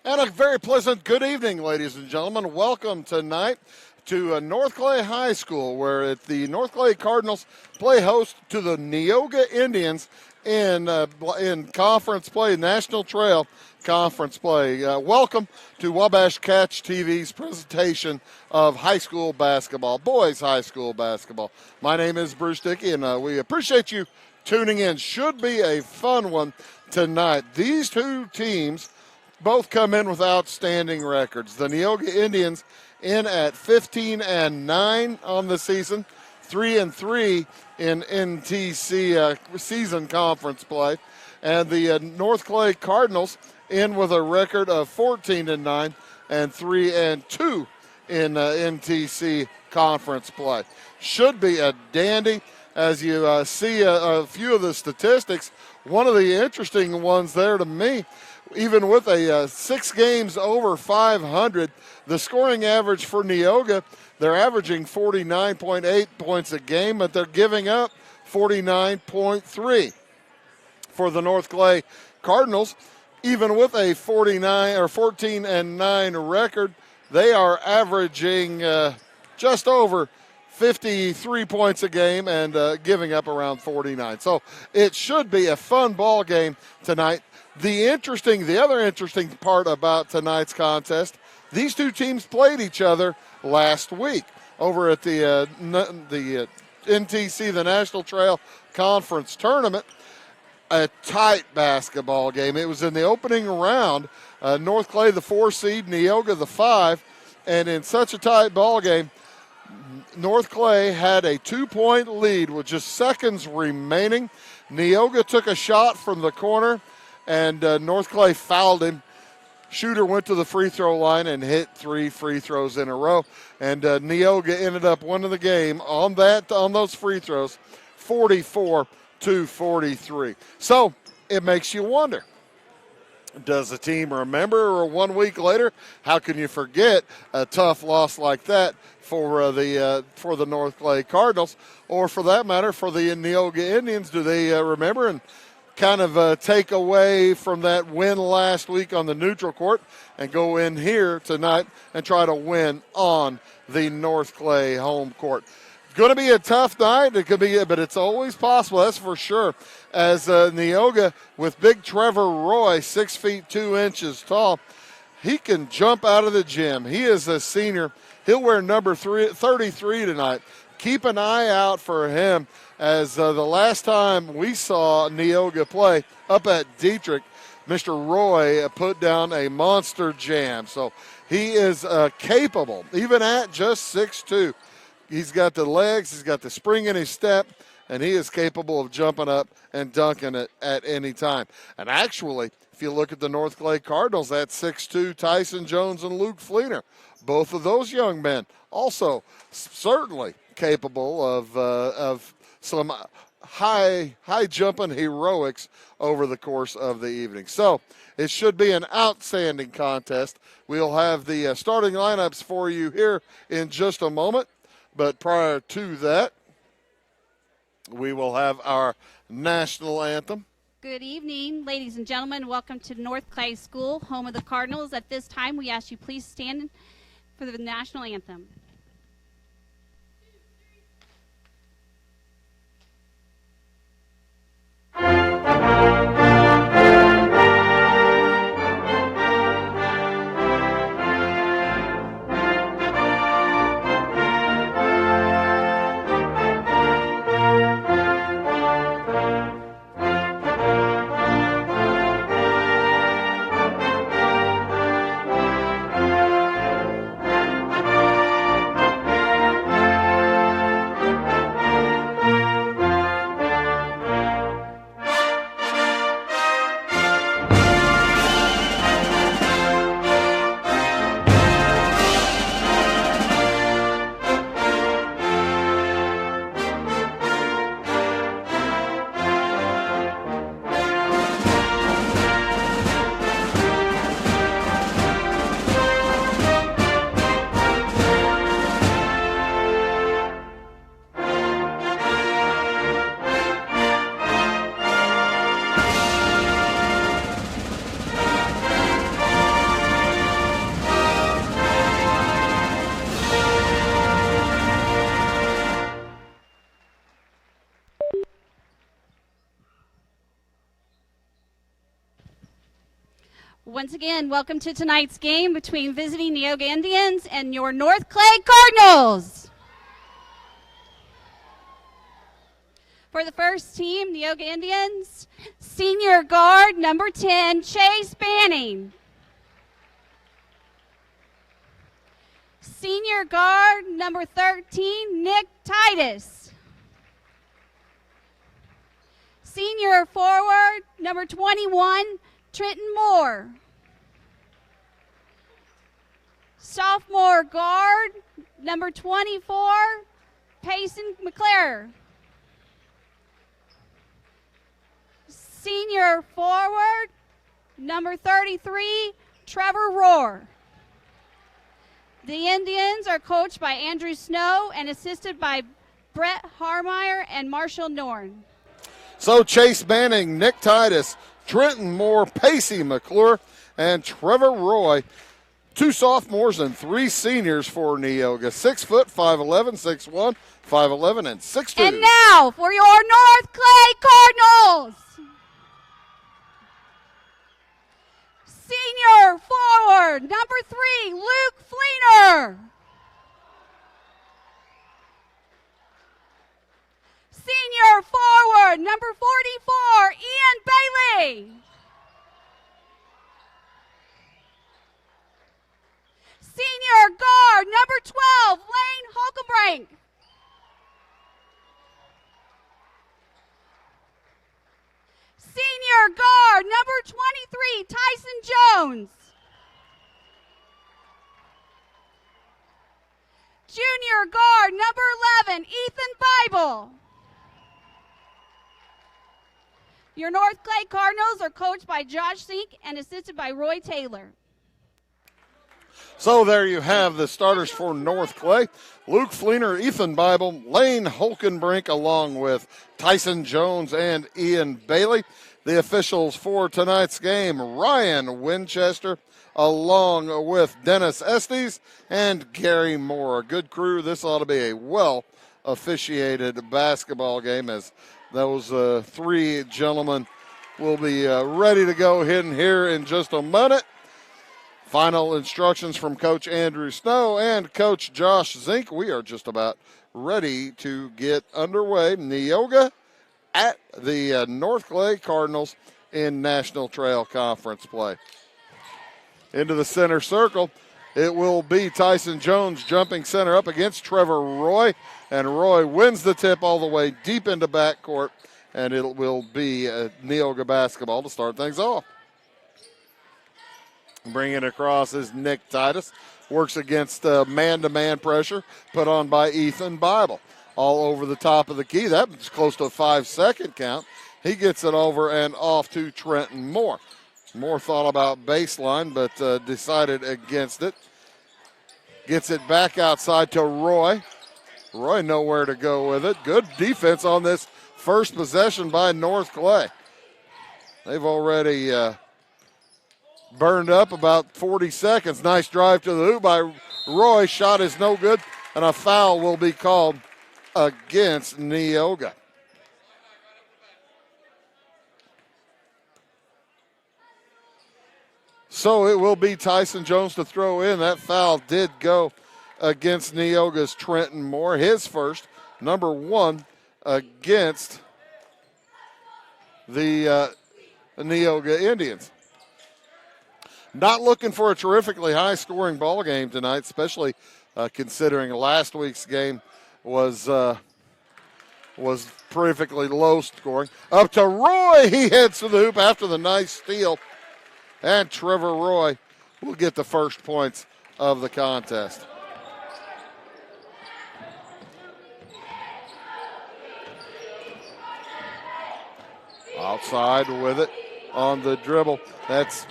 And a very pleasant good evening, ladies and gentlemen. Welcome tonight to North Clay High School, where the North Clay Cardinals play host to the Neoga Indians in conference play, National Trail Conference play. Welcome to Wabash Catch TV's presentation of high school basketball, boys high school basketball. My name is Bruce Dickey, and we appreciate you tuning in. Should be a fun one tonight. These two teams both come in with outstanding records. The Neoga Indians in at 15-9 on the season, 3-3 in NTC season conference play, and the North Clay Cardinals in with a record of 14-9 and 3-2 in NTC conference play. Should be a dandy. As you see a few of the statistics, one of the interesting ones there to me, even with a 6 games over 500, the scoring average for Neoga, they're averaging 49.8 points a game, but they're giving up 49.3. For the North Clay Cardinals, even with a 14-9 record, they are averaging just over 53 points a game and giving up around 49. So it should be a fun ball game tonight. The other interesting part about tonight's contest, these two teams played each other last week over at the NTC, the National Trail Conference Tournament. A tight basketball game. It was in the opening round. North Clay, the 4 seed, Neoga, the 5. And in such a tight ball game, North Clay had a 2-point lead with just seconds remaining. Neoga took a shot from the corner, and North Clay fouled him. Shooter went to the free throw line and hit 3 free throws in a row. And Neoga ended up winning the game on those free throws, 44-43. So it makes you wonder, does the team remember, or 1 week later, how can you forget a tough loss like that for the North Clay Cardinals, or for that matter, for the Neoga Indians? Do they remember and kind of take away from that win last week on the neutral court and go in here tonight and try to win on the North Clay home court? It's going to be a tough night. It could be, but it's always possible. That's for sure. As Neoga with big Trevor Roy, 6 feet 2 inches tall, he can jump out of the gym. He is a senior. He'll wear number 33 tonight. Keep an eye out for him, as the last time we saw Neoga play up at Dietrich, Mr. Roy put down a monster jam. So he is capable, even at just 6'2". He's got the legs, he's got the spring in his step, and he is capable of jumping up and dunking it at any time. And actually, if you look at the North Clay Cardinals, that's 6'2", Tyson Jones and Luke Fleener. Both of those young men also certainly capable of some high jumping heroics over the course of the evening. So it should be an outstanding contest. We'll have the starting lineups for you here in just a moment. But prior to that, we will have our national anthem. Good evening, ladies and gentlemen. Welcome to North Clay School, home of the Cardinals. At this time, we ask you please stand for the national anthem. Once again, welcome to tonight's game between visiting Neoga Indians and your North Clay Cardinals. For the first team, Neoga Indians, senior guard number 10, Chase Banning. Senior guard number 13, Nick Titus. Senior forward number 21, Trenton Moore. Sophomore guard number 24, Payson McClare. Senior forward number 33, Trevor Rohr. The Indians are coached by Andrew Snow and assisted by Brett Harmeyer and Marshall Norn. So Chase Banning, Nick Titus, Trenton Moore, Pacey McClure, and Trevor Roy. 2 sophomores and 3 seniors for Neoga. 6 foot, 5'11", 6'1", 5'11", and 6'2". And now for your North Clay Cardinals. Senior forward, number 3, Luke Fleener. Senior forward, number 44, Ian Bailey. Senior guard, number 12, Lane Holkenbrink. Senior guard, number 23, Tyson Jones. Junior guard, number 11, Ethan Bible. Your North Clay Cardinals are coached by Josh Sink and assisted by Roy Taylor. So there you have the starters for North Clay. Luke Fleener, Ethan Bible, Lane Holkenbrink, along with Tyson Jones and Ian Bailey. The officials for tonight's game, Ryan Winchester, along with Dennis Estes and Gary Moore. A good crew. This ought to be a well-officiated basketball game, as those 3 gentlemen will be ready to go in here in just a minute. Final instructions from Coach Andrew Snow and Coach Josh Zink. We are just about ready to get underway. Neoga at the North Clay Cardinals in National Trail Conference play. Into the center circle, it will be Tyson Jones jumping center up against Trevor Roy, and Roy wins the tip all the way deep into backcourt, and it will be Neoga basketball to start things off. Bringing it across is Nick Titus. Works against man-to-man pressure put on by Ethan Bible. All over the top of the key. That's close to a 5-second count. He gets it over and off to Trenton Moore. Moore thought about baseline, but decided against it. Gets it back outside to Roy. Roy nowhere to go with it. Good defense on this first possession by North Clay. They've already burned up about 40 seconds. Nice drive to the hoop by Roy. Shot is no good, and a foul will be called against Neoga. So it will be Tyson Jones to throw in. That foul did go against Neoga's Trenton Moore. His first, number 1, against the Neoga Indians. Not looking for a terrifically high-scoring ball game tonight, especially considering last week's game was terrifically low-scoring. Up to Roy. He heads to the hoop after the nice steal. And Trevor Roy will get the first points of the contest. Outside with it on the dribble. That's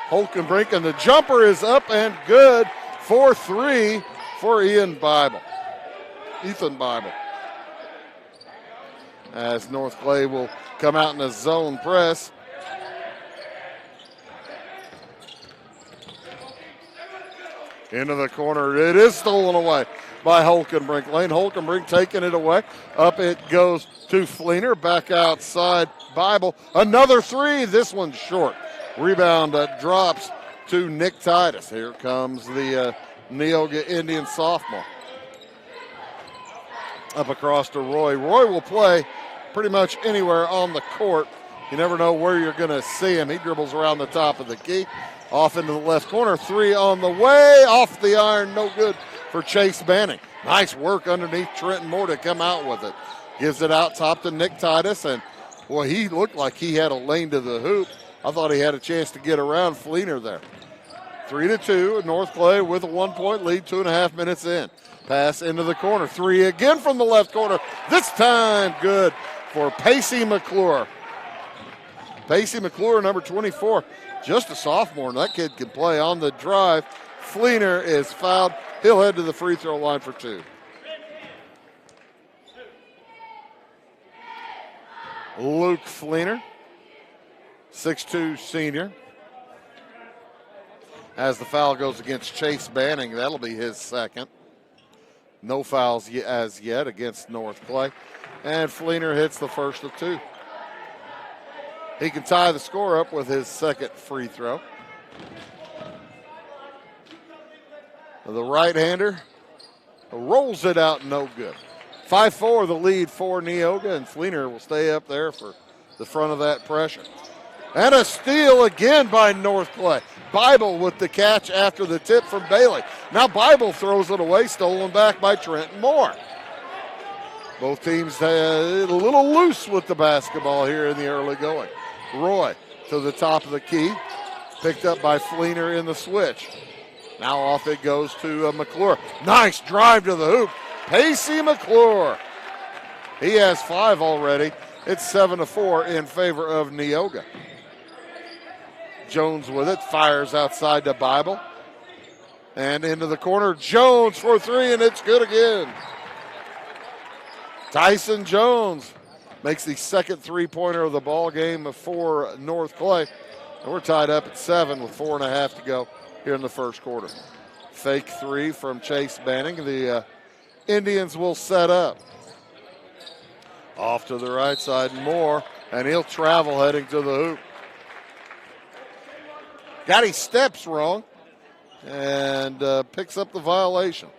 Holkenbrink, and the jumper is up and good for 3 for Ethan Bible. As North Clay will come out in a zone press. Into the corner. It is stolen away by Holkenbrink. Lane Holkenbrink taking it away. Up it goes to Fleener. Back outside Bible. Another 3. This one's short. Rebound drops to Nick Titus. Here comes the Neoga Indian sophomore. Up across to Roy. Roy will play pretty much anywhere on the court. You never know where you're going to see him. He dribbles around the top of the key. Off into the left corner. 3 on the way. Off the iron. No good for Chase Banning. Nice work underneath Trenton Moore to come out with it. Gives it out top to Nick Titus. And, boy, he looked like he had a lane to the hoop. I thought he had a chance to get around Fleener there. 3-2. North Clay with a 1-point lead. 2.5 minutes in. Pass into the corner. 3 again from the left corner. This time good for Pacey McClure. Pacey McClure, number 24, just a sophomore, and that kid can play on the drive. Fleener is fouled. He'll head to the free throw line for 2. Luke Fleener, 6'2 senior. As the foul goes against Chase Banning, that'll be his second. No fouls as yet against North Clay. And Fleener hits the first of 2. He can tie the score up with his second free throw. The right-hander rolls it out, no good. 5-4 the lead for Neoga, and Fleener will stay up there for the front of that pressure. And a steal again by North Clay. Bible with the catch after the tip from Bailey. Now Bible throws it away, stolen back by Trenton Moore. Both teams a little loose with the basketball here in the early going. Roy to the top of the key, picked up by Fleener in the switch. Now off it goes to McClure. Nice drive to the hoop. Pacey McClure. He has 5 already. It's 7-4 in favor of Neoga. Jones with it, fires outside to Bible. And into the corner, Jones for 3, and it's good again. Tyson Jones makes the second three-pointer of the ball game for North Clay. And we're tied up at 7 with 4.5 to go here in the first quarter. Fake 3 from Chase Banning. The Indians will set up. Off to the right side, Moore, and he'll travel heading to the hoop. Got his steps wrong and picks up the violation.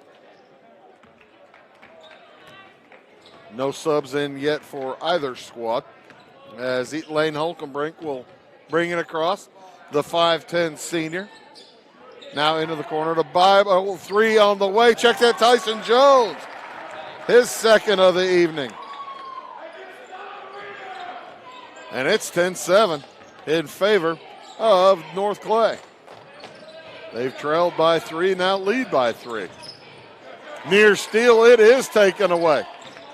No subs in yet for either squad as Lane Holkenbrink will bring it across. The 5'10 senior. Now into the corner to Bible. 3 on the way. Check that, Tyson Jones. His second of the evening. And it's 10-7 in favor of North Clay. They've trailed by 3, now lead by 3. Near steal, it is taken away.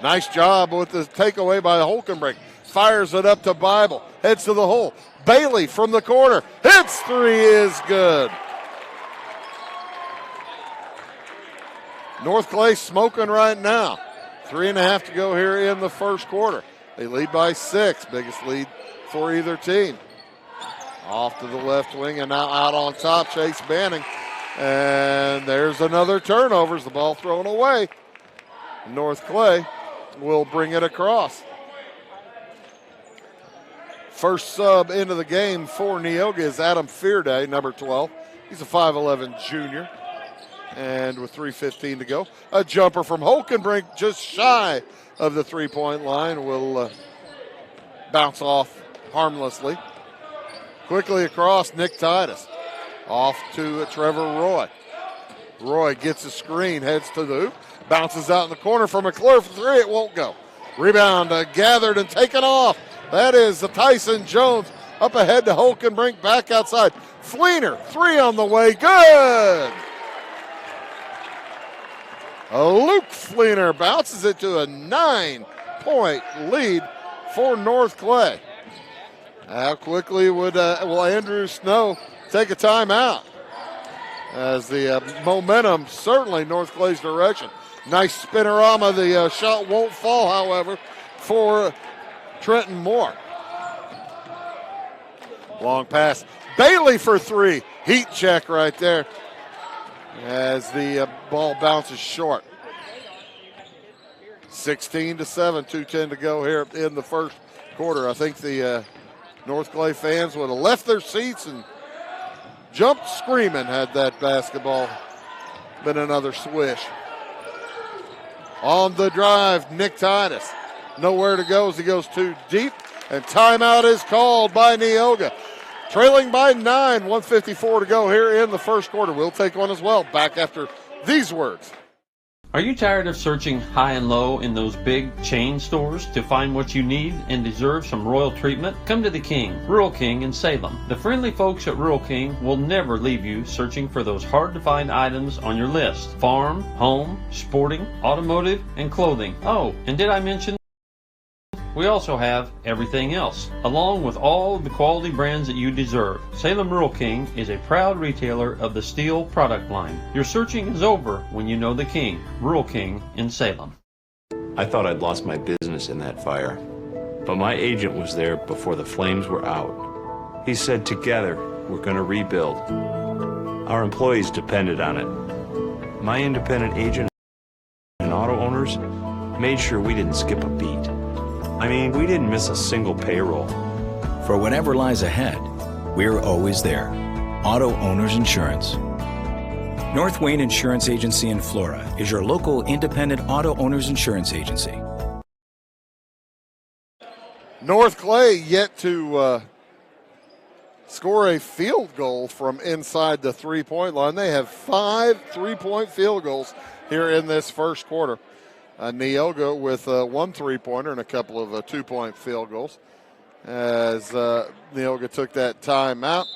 Nice job with the takeaway by Holkenbrink. Fires it up to Bible, heads to the hole. Bailey from the corner, hits 3 is good. North Clay smoking right now. 3.5 to go here in the first quarter. They lead by 6, biggest lead for either team. Off to the left wing and now out on top, Chase Banning. And there's another turnover as the ball thrown away. North Clay will bring it across. First sub into the game for Neoga is Adam Fearday, number 12. He's a 5'11 junior. And with 3:15 to go, a jumper from Holkenbrink just shy of the three-point line will bounce off harmlessly. Quickly across, Nick Titus. Off to Trevor Roy. Roy gets a screen, heads to the hoop, bounces out in the corner for McClure for 3. It won't go. Rebound gathered and taken off. That is the Tyson Jones up ahead to Holkenbrink, back outside. Fleener, 3 on the way, good. Luke Fleener bounces it to a 9-point lead for North Clay. How quickly will Andrew Snow take a timeout? As the momentum certainly North Clay's direction. Nice spinorama. The shot won't fall, however, for Trenton Moore. Long pass. Bailey for 3. Heat check right there as the ball bounces short. 16-7, 2:10 to go here in the first quarter. I think the North Clay fans would have left their seats and jumped screaming had that basketball been another swish. On the drive, Nick Titus. Nowhere to go as he goes too deep, and timeout is called by Neoga. Trailing by 9, 1:54 to go here in the first quarter. We'll take one as well. Back after these words. Are you tired of searching high and low in those big chain stores to find what you need and deserve some royal treatment? Come to the King, Rural King in Salem. The friendly folks at Rural King will never leave you searching for those hard-to-find items on your list. Farm, home, sporting, automotive, and clothing. Oh, and did I mention we also have everything else, along with all of the quality brands that you deserve. Salem Rural King is a proud retailer of the steel product line. Your searching is over when you know the King, Rural King in Salem. I thought I'd lost my business in that fire, but my agent was there before the flames were out. He said, together, we're going to rebuild. Our employees depended on it. My independent agent and auto owners made sure we didn't skip a beat. I mean, we didn't miss a single payroll. For whatever lies ahead, we're always there. Auto Owners Insurance. North Wayne Insurance Agency in Flora is your local independent auto owners insurance agency. North Clay yet to score a field goal from inside the three-point line. They have 5 3-point field goals here in this first quarter. Neoga with 1 3-pointer and a couple of 2-point field goals as Neoga took that timeout,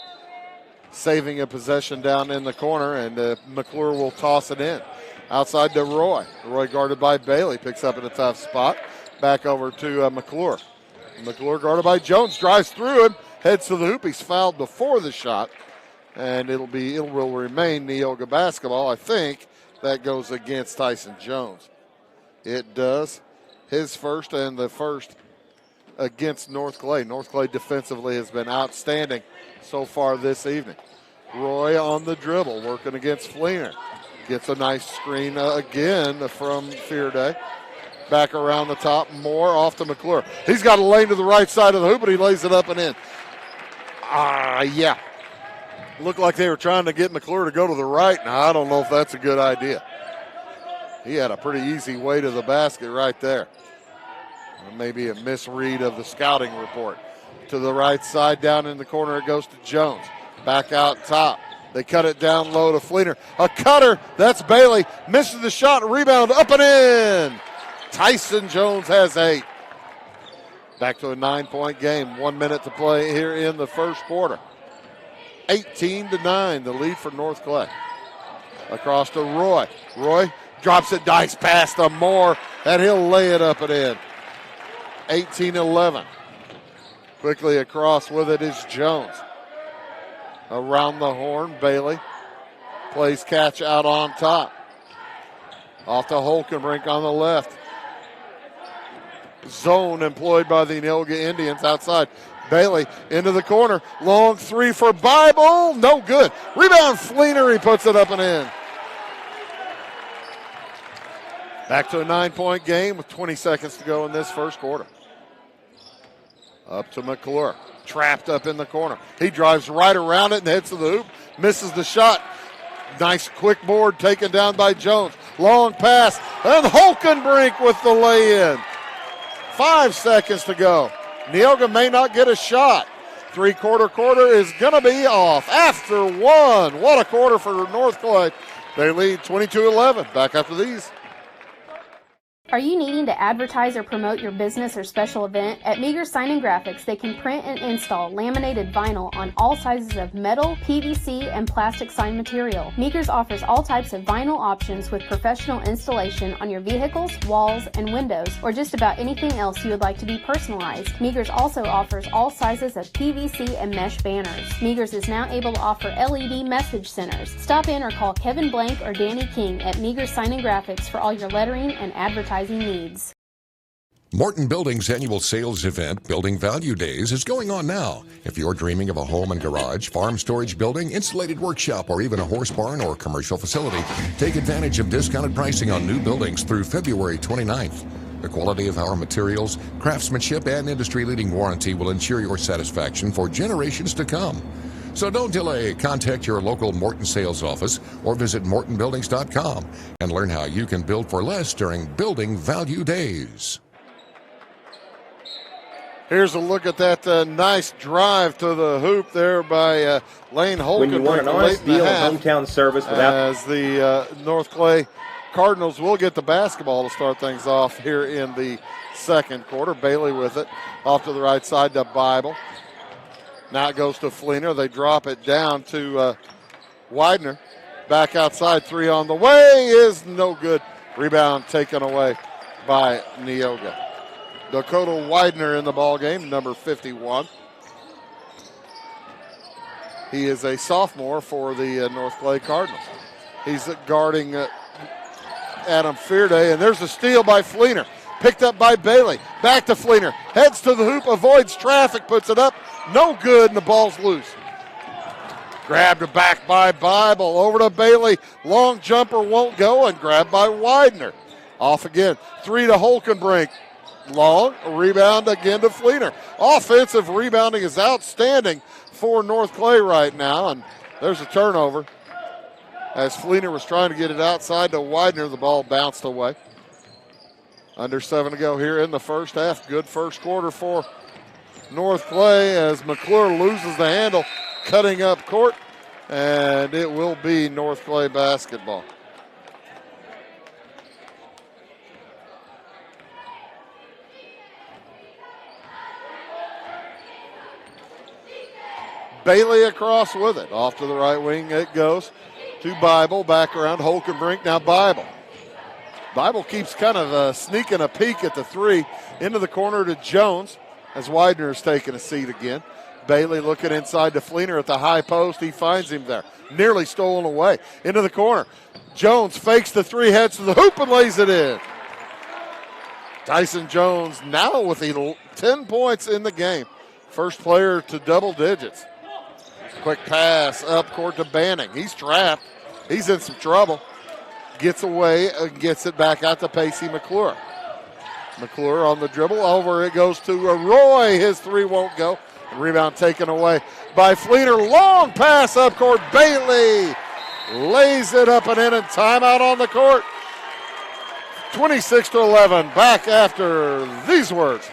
saving a possession down in the corner, and McClure will toss it in. Outside to Roy. Roy guarded by Bailey, picks up in a tough spot. Back over to McClure. McClure guarded by Jones, drives through him, heads to the hoop. He's fouled before the shot, and it will remain Neoga basketball. I think that goes against Tyson Jones. It does. His first and the first against North Clay. North Clay defensively has been outstanding so far this evening. Roy on the dribble, working against Fleener. Gets a nice screen again from Fearday. Back around the top, Moore off to McClure. He's got a lane to the right side of the hoop, but he lays it up and in. Yeah. Looked like they were trying to get McClure to go to the right. Now, I don't know if that's a good idea. He had a pretty easy way to the basket right there. Maybe a misread of the scouting report. To the right side, down in the corner, it goes to Jones. Back out top. They cut it down low to Fleener. A cutter, that's Bailey. Misses the shot, rebound, up and in. Tyson Jones has 8. Back to a 9-point game. 1 minute to play here in the first quarter. 18-9, the lead for North Clay. Across to Roy. Roy drops it, dice pass to Moore, and he'll lay it up and in. 18-11. Quickly across with it is Jones. Around the horn, Bailey plays catch out on top. Off to Holkenbrink on the left. Zone employed by the Neoga Indians outside. Bailey into the corner. Long 3 for Bible. No good. Rebound Fleener. He puts it up and in. Back to a 9-point game with 20 seconds to go in this first quarter. Up to McClure. Trapped up in the corner. He drives right around it and heads to the hoop. Misses the shot. Nice quick board taken down by Jones. Long pass. And Holkenbrink with the lay-in. 5 seconds to go. Neoga may not get a shot. Quarter is going to be off after 1. What a quarter for North Clay. They lead 22-11. Back after these. Are you needing to advertise or promote your business or special event? At Meager Sign & Graphics, they can print and install laminated vinyl on all sizes of metal, PVC, and plastic sign material. Meagers offers all types of vinyl options with professional installation on your vehicles, walls, and windows, or just about anything else you would like to be personalized. Meagers also offers all sizes of PVC and mesh banners. Meagers is now able to offer LED message centers. Stop in or call Kevin Blank or Danny King at Meager Sign & Graphics for all your lettering and advertising needs. Morton Building's annual sales event, Building Value Days, is going on now. If you're dreaming of a home and garage, farm storage building, insulated workshop, or even a horse barn or commercial facility, take advantage of discounted pricing on new buildings through February 29th. The quality of our materials, craftsmanship, and industry-leading warranty will ensure your satisfaction for generations to come. So don't delay. Contact your local Morton sales office or visit mortonbuildings.com and learn how you can build for less during Building Value Days. Here's a look at that nice drive to the hoop there by Lane Holcomb. When you want an honest deal in hometown service without... As the North Clay Cardinals will get the basketball to start things off here in the second quarter. Bailey with it off to the right side to Bible. Now it goes to Fleener. They drop it down to Widener. Back outside, three on the way is no good. Rebound taken away by Neoga. Dakota Widener in the ball game, number 51. He is a sophomore for the North Clay Cardinals. He's guarding Adam Fearday, and there's a steal by Fleener. Picked up by Bailey. Back to Fleener. Heads to the hoop, avoids traffic, puts it up. No good, and the ball's loose. Grabbed back by Bible. Over to Bailey. Long jumper won't go, and grabbed by Widener. Off again. Three to Holkenbrink. Long, a rebound again to Fleener. Offensive rebounding is outstanding for North Clay right now, and there's a turnover. As Fleener was trying to get it outside to Widener, the ball bounced away. Under 7 to go here in the first half. Good first quarter for North Clay as McClure loses the handle, cutting up court, and it will be North Clay basketball. Bailey across with it. Off to the right wing it goes to Bible. Back around Holkenbrink. Now Bible. Bible keeps kind of sneaking a peek at the three. Into the corner to Jones as Widener is taking a seat again. Bailey looking inside to Fleener at the high post. He finds him there. Nearly stolen away. Into the corner. Jones fakes the three, heads to the hoop and lays it in. Tyson Jones now with 10 points in the game. First player to double digits. Quick pass up court to Banning. He's trapped. He's in some trouble. Gets away and gets it back out to Pacey McClure. McClure on the dribble. Over it goes to Roy. His three won't go. Rebound taken away by Fleener. Long pass up court. Bailey lays it up and in, and timeout on the court. 26-11. Back after these words.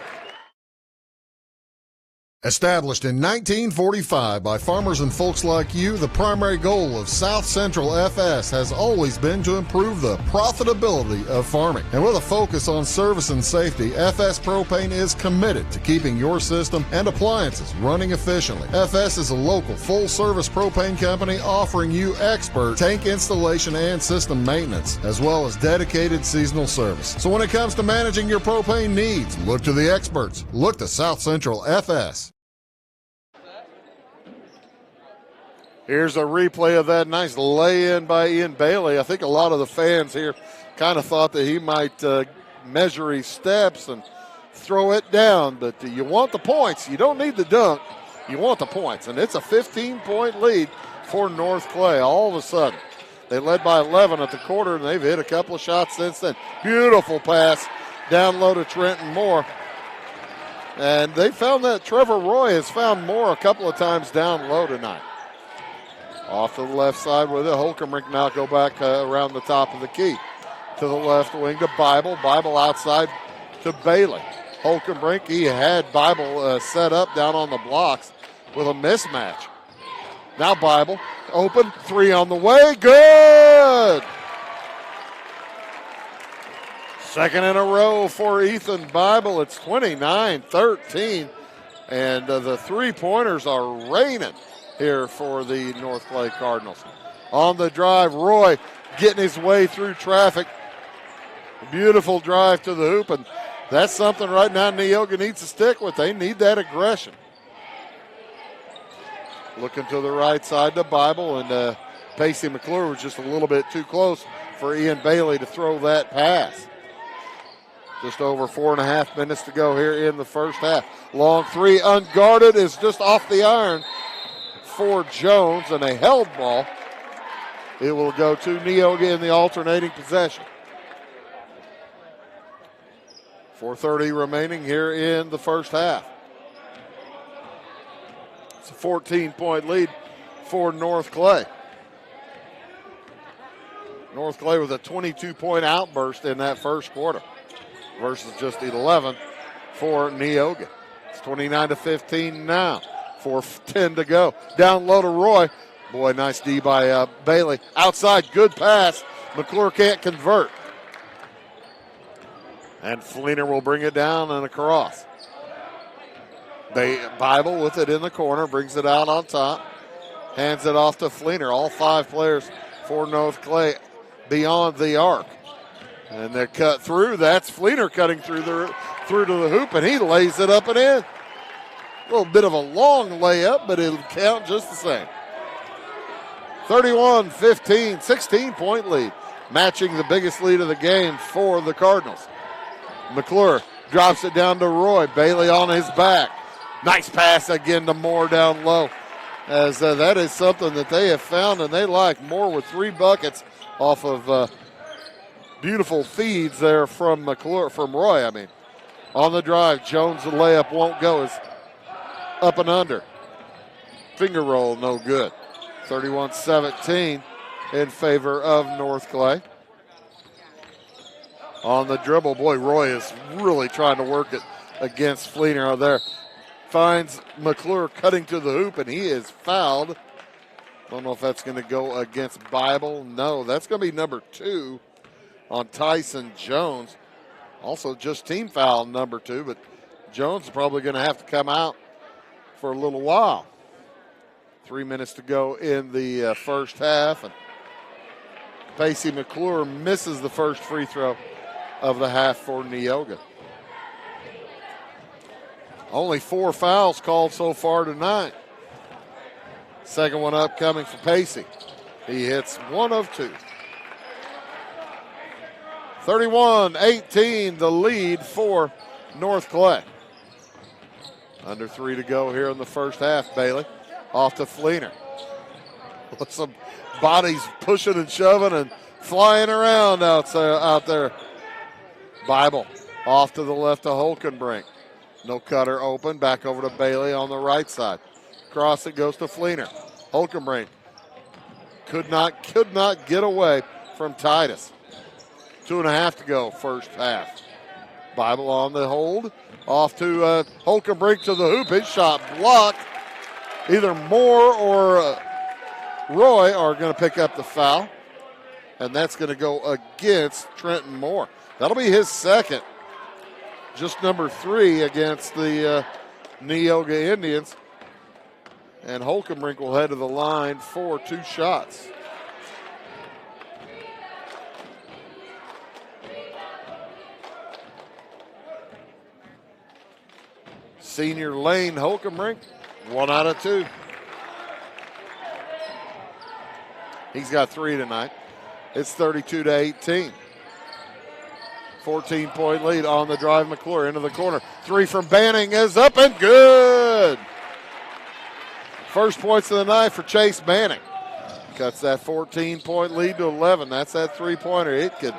Established in 1945 by farmers and folks like you, the primary goal of South Central FS has always been to improve the profitability of farming. And with a focus on service and safety, FS Propane is committed to keeping your system and appliances running efficiently. FS is a local full-service propane company offering you expert tank installation and system maintenance, as well as dedicated seasonal service. So when it comes to managing your propane needs, look to the experts. Look to South Central FS. Here's a replay of that nice lay-in by Ian Bailey. I think a lot of the fans here kind of thought that he might measure his steps and throw it down. But you want the points. You don't need the dunk. You want the points. And it's a 15-point lead for North Clay all of a sudden. They led by 11 at the quarter, and they've hit a couple of shots since then. Beautiful pass down low to Trenton Moore. And they found that Trevor Roy has found Moore a couple of times down low tonight. Off to the left side with it. Holkenbrink now go back around the top of the key. To the left wing to Bible. Bible outside to Bailey. Holkenbrink, he had Bible set up down on the blocks with a mismatch. Now Bible, open, three on the way, good! Second in a row for Ethan Bible. It's 29-13, and the three-pointers are raining here for the North Clay Cardinals. On the drive, Roy getting his way through traffic. Beautiful drive to the hoop, and that's something right now Neoga needs to stick with. They need that aggression. Looking to the right side to Bible, and Pacey McClure was just a little bit too close for Ian Bailey to throw that pass. Just over 4.5 minutes to go here in the first half. Long three, unguarded, is just off the iron for Jones, and a held ball. It will go to Neoga in the alternating possession. 4:30 remaining here in the first half. It's a 14-point lead for North Clay. North Clay with a 22-point outburst in that first quarter versus just 11 for Neoga. It's 29-15 now. 4:10 to go. Down low to Roy. Boy, nice D by Bailey. Outside, good pass. McClure can't convert. And Fleener will bring it down and across. Bible with it in the corner, brings it out on top. Hands it off to Fleener. All 5 players for North Clay beyond the arc. And they're cut through. That's Fleener cutting through to the hoop, and he lays it up and in. A little bit of a long layup, but it'll count just the same. 31-15, 16-point lead, matching the biggest lead of the game for the Cardinals. McClure drops it down to Roy. Bailey on his back. Nice pass again to Moore down low, as that is something that they have found and they like. Moore with 3 buckets off of beautiful feeds there from McClure, from Roy. On the drive, Jones' the layup won't go. Is up and under. Finger roll, no good. 31-17 in favor of North Clay. On the dribble, boy, Roy is really trying to work it against Fleener out there. Finds McClure cutting to the hoop, and he is fouled. Don't know if that's going to go against Bible. No, that's going to be number 2 on Tyson Jones. Also just team foul number 2, but Jones is probably going to have to come out for a little while. 3 minutes to go in the first half, and Pacey McClure misses the first free throw of the half for Neoga. Only 4 fouls called so far tonight. Second one up coming for Pacey. He hits 1 of 2. 31-18, the lead for North Clay. Under 3 to go here in the first half. Bailey off to Fleener. With some bodies pushing and shoving and flying around out there. Bible off to the left to Holkenbrink. No cutter open. Back over to Bailey on the right side. Cross it goes to Fleener. Holkenbrink could not get away from Titus. 2.5 to go first half. Bible on the hold. Off to Holkenbrink to the hoop. His shot blocked. Either Moore or Roy are going to pick up the foul. And that's going to go against Trenton Moore. That'll be his second. Just number 3 against the Neoga Indians. And Holkenbrink will head to the line for 2 shots. Senior Lane Holkenbrink, 1 out of 2. He's got 3 tonight. It's 32-18. 14-point lead on the drive. McClure into the corner. 3 from Banning is up and good. First points of the night for Chase Banning. Cuts that 14-point lead to 11. That's that 3-pointer. It could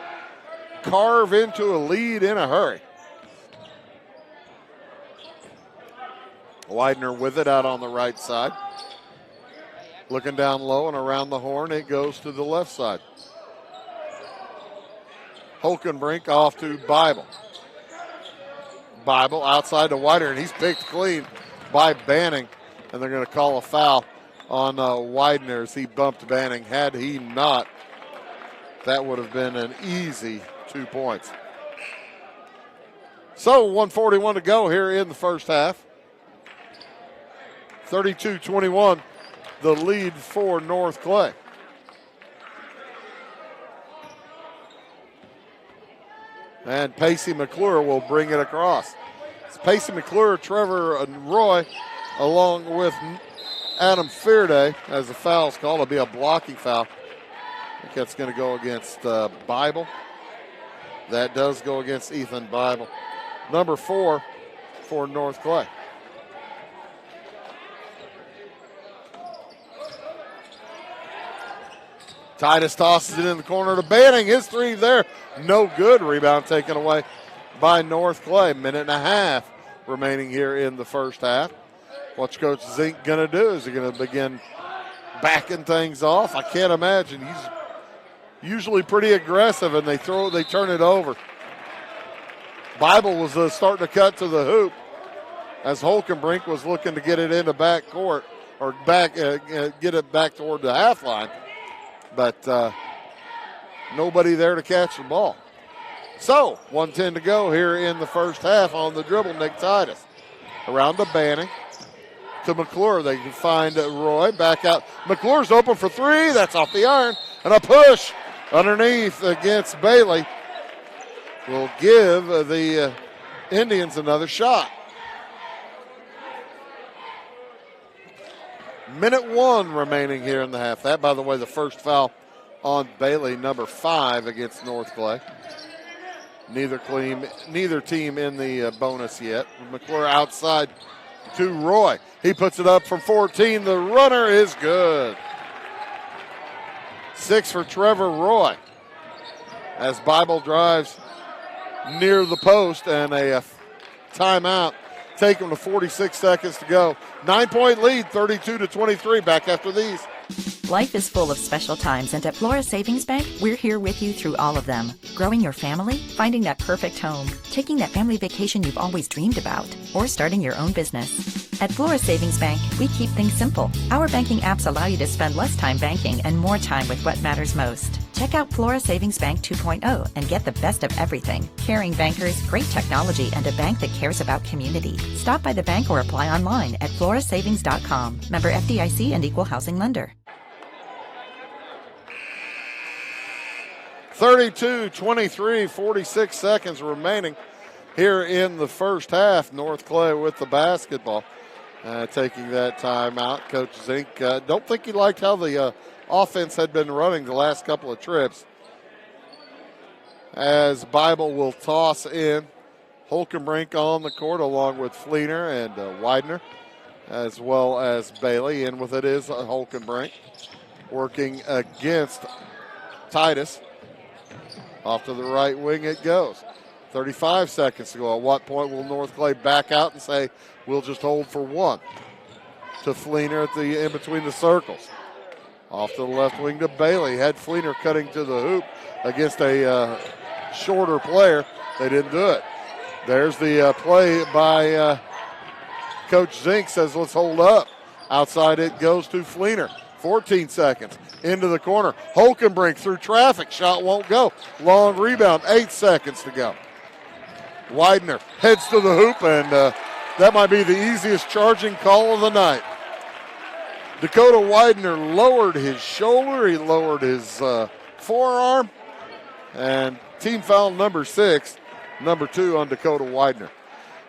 carve into a lead in a hurry. Widener with it out on the right side. Looking down low and around the horn, it goes to the left side. Holkenbrink off to Bible. Bible outside to Widener, and he's picked clean by Banning. And they're going to call a foul on Widener as he bumped Banning. Had he not, that would have been an easy 2 points. So 1:41 to go here in the first half. 32-21, the lead for North Clay. And Pacey McClure will bring it across. It's Pacey McClure, Trevor and Roy, along with Adam Fearday as the foul's called. It'll be a blocking foul. I think that's going to go against Bible. That does go against Ethan Bible. Number 4 for North Clay. Titus tosses it in the corner to Banning. His 3 there. No good. Rebound taken away by North Clay. Minute and a half remaining here in the first half. What's Coach Zink going to do? Is he going to begin backing things off? I can't imagine. He's usually pretty aggressive, and they turn it over. Bible was starting to cut to the hoop as Holkenbrink was looking to get it into back court or get it back toward the half line, but nobody there to catch the ball. So 1:10 to go here in the first half. On the dribble, Nick Titus around to Banning to McClure. They can find Roy back out. McClure's open for three. That's off the iron, and a push underneath against Bailey will give the Indians another shot. Minute 1 remaining here in the half. That, by the way, the first foul on Bailey, number 5 against North Clay. Neither team in the bonus yet. McClure outside to Roy. He puts it up from 14. The runner is good. 6 for Trevor Roy as Bible drives near the post, and a timeout. Take them to 46 seconds to go. 9-point lead, 32-23. Back after these. Life is full of special times, and at Flora Savings Bank, we're here with you through all of them. Growing your family, finding that perfect home, taking that family vacation you've always dreamed about, or starting your own business. At Flora Savings Bank, we keep things simple. Our banking apps allow you to spend less time banking and more time with what matters most. Check out Flora Savings Bank 2.0 and get the best of everything. Caring bankers, great technology, and a bank that cares about community. Stop by the bank or apply online at florasavings.com. Member FDIC and Equal Housing Lender. 32-23, 46 seconds remaining here in the first half. North Clay with the basketball. Taking that timeout. Coach Zink, don't think he liked how the offense had been running the last couple of trips. As Bible will toss in. Holkenbrink on the court along with Fleener and Widener, as well as Bailey. In with it is Holkenbrink working against Titus. Off to the right wing it goes. 35 seconds to go. At what point will North Clay back out and say, we'll just hold for one? To Fleener at the in between the circles. Off to the left wing to Bailey. Had Fleener cutting to the hoop against a shorter player. They didn't do it. There's the play by Coach Zink. Says, let's hold up. Outside it goes to Fleener. 14 seconds. Into the corner. Holkenbrink through traffic. Shot won't go. Long rebound. 8 seconds to go. Widener heads to the hoop, and that might be the easiest charging call of the night. Dakota Widener lowered his shoulder. He lowered his forearm. And team foul number 6, number 2 on Dakota Widener.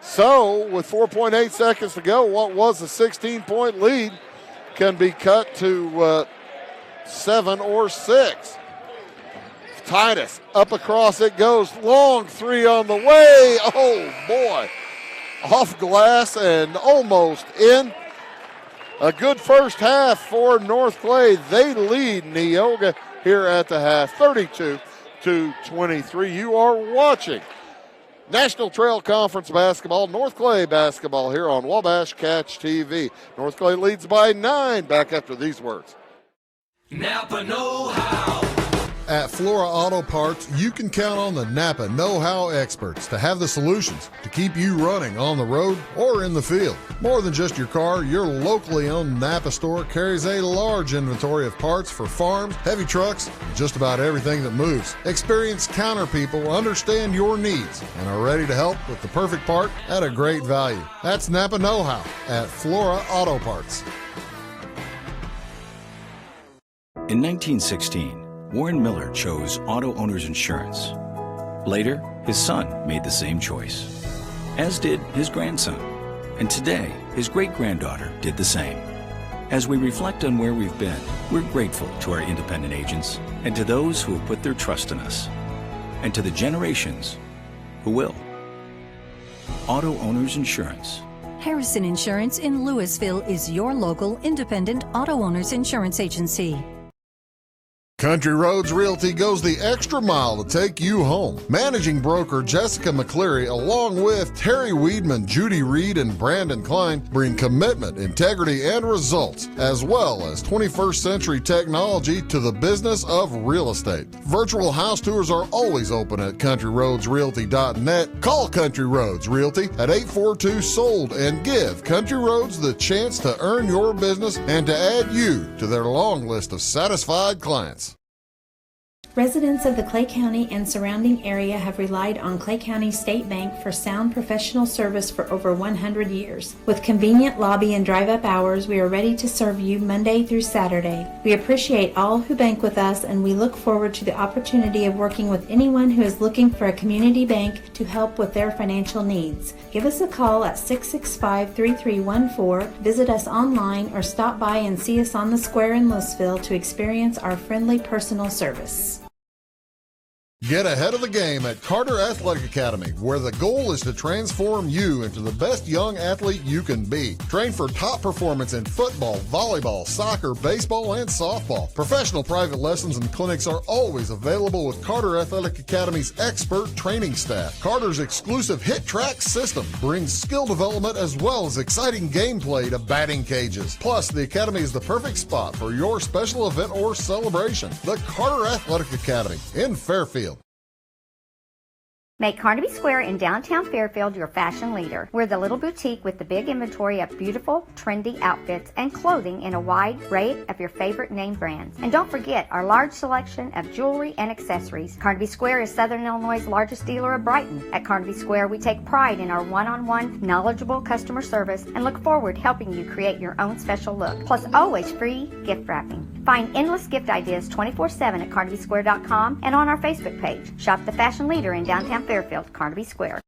So with 4.8 seconds to go, what was a 16-point lead can be cut to 7 or 6. Titus, up across it goes. Long three on the way. Oh, boy. Off glass and almost in. A good first half for North Clay. They lead Neoga here at the half, 32-23. You are watching National Trail Conference basketball, North Clay basketball here on Wabash Catch TV. North Clay leads by 9. Back after these words. Napa know-how. At Flora Auto Parts, you can count on the Napa know-how experts to have the solutions to keep you running on the road or in the field. More than just your car, your locally owned Napa store carries a large inventory of parts for farms, heavy trucks, and just about everything that moves. Experienced counter people understand your needs and are ready to help with the perfect part at a great value. That's Napa know-how at Flora Auto Parts. In 1916, Warren Miller chose auto owner's insurance. Later, his son made the same choice, as did his grandson. And today, his great-granddaughter did the same. As we reflect on where we've been, we're grateful to our independent agents and to those who have put their trust in us, and to the generations who will. Auto Owners Insurance. Harrison Insurance in Louisville is your local independent auto owners insurance agency. Country Roads Realty goes the extra mile to take you home. Managing broker Jessica McCleary, along with Terry Weedman, Judy Reed, and Brandon Klein, bring commitment, integrity, and results, as well as 21st century technology to the business of real estate. Virtual house tours are always open at countryroadsrealty.net. Call Country Roads Realty at 842-SOLD and give Country Roads the chance to earn your business and to add you to their long list of satisfied clients. Residents of the Clay County and surrounding area have relied on Clay County State Bank for sound professional service for over 100 years. With convenient lobby and drive-up hours, we are ready to serve you Monday through Saturday. We appreciate all who bank with us, and we look forward to the opportunity of working with anyone who is looking for a community bank to help with their financial needs. Give us a call at 665-3314, visit us online, or stop by and see us on the square in Louisville to experience our friendly personal service. Get ahead of the game at Carter Athletic Academy, where the goal is to transform you into the best young athlete you can be. Train for top performance in football, volleyball, soccer, baseball, and softball. Professional private lessons and clinics are always available with Carter Athletic Academy's expert training staff. Carter's exclusive Hit Track system brings skill development as well as exciting gameplay to batting cages. Plus, the Academy is the perfect spot for your special event or celebration. The Carter Athletic Academy in Fairfield. Make Carnaby Square in downtown Fairfield your fashion leader. We're the little boutique with the big inventory of beautiful, trendy outfits and clothing in a wide array of your favorite name brands. And don't forget our large selection of jewelry and accessories. Carnaby Square is Southern Illinois' largest dealer of Brighton. At Carnaby Square, we take pride in our one-on-one, knowledgeable customer service and look forward to helping you create your own special look. Plus, always free gift wrapping. Find endless gift ideas 24/7 at CarnabySquare.com and on our Facebook page. Shop the fashion leader in downtown Fairfield, Carnaby Square.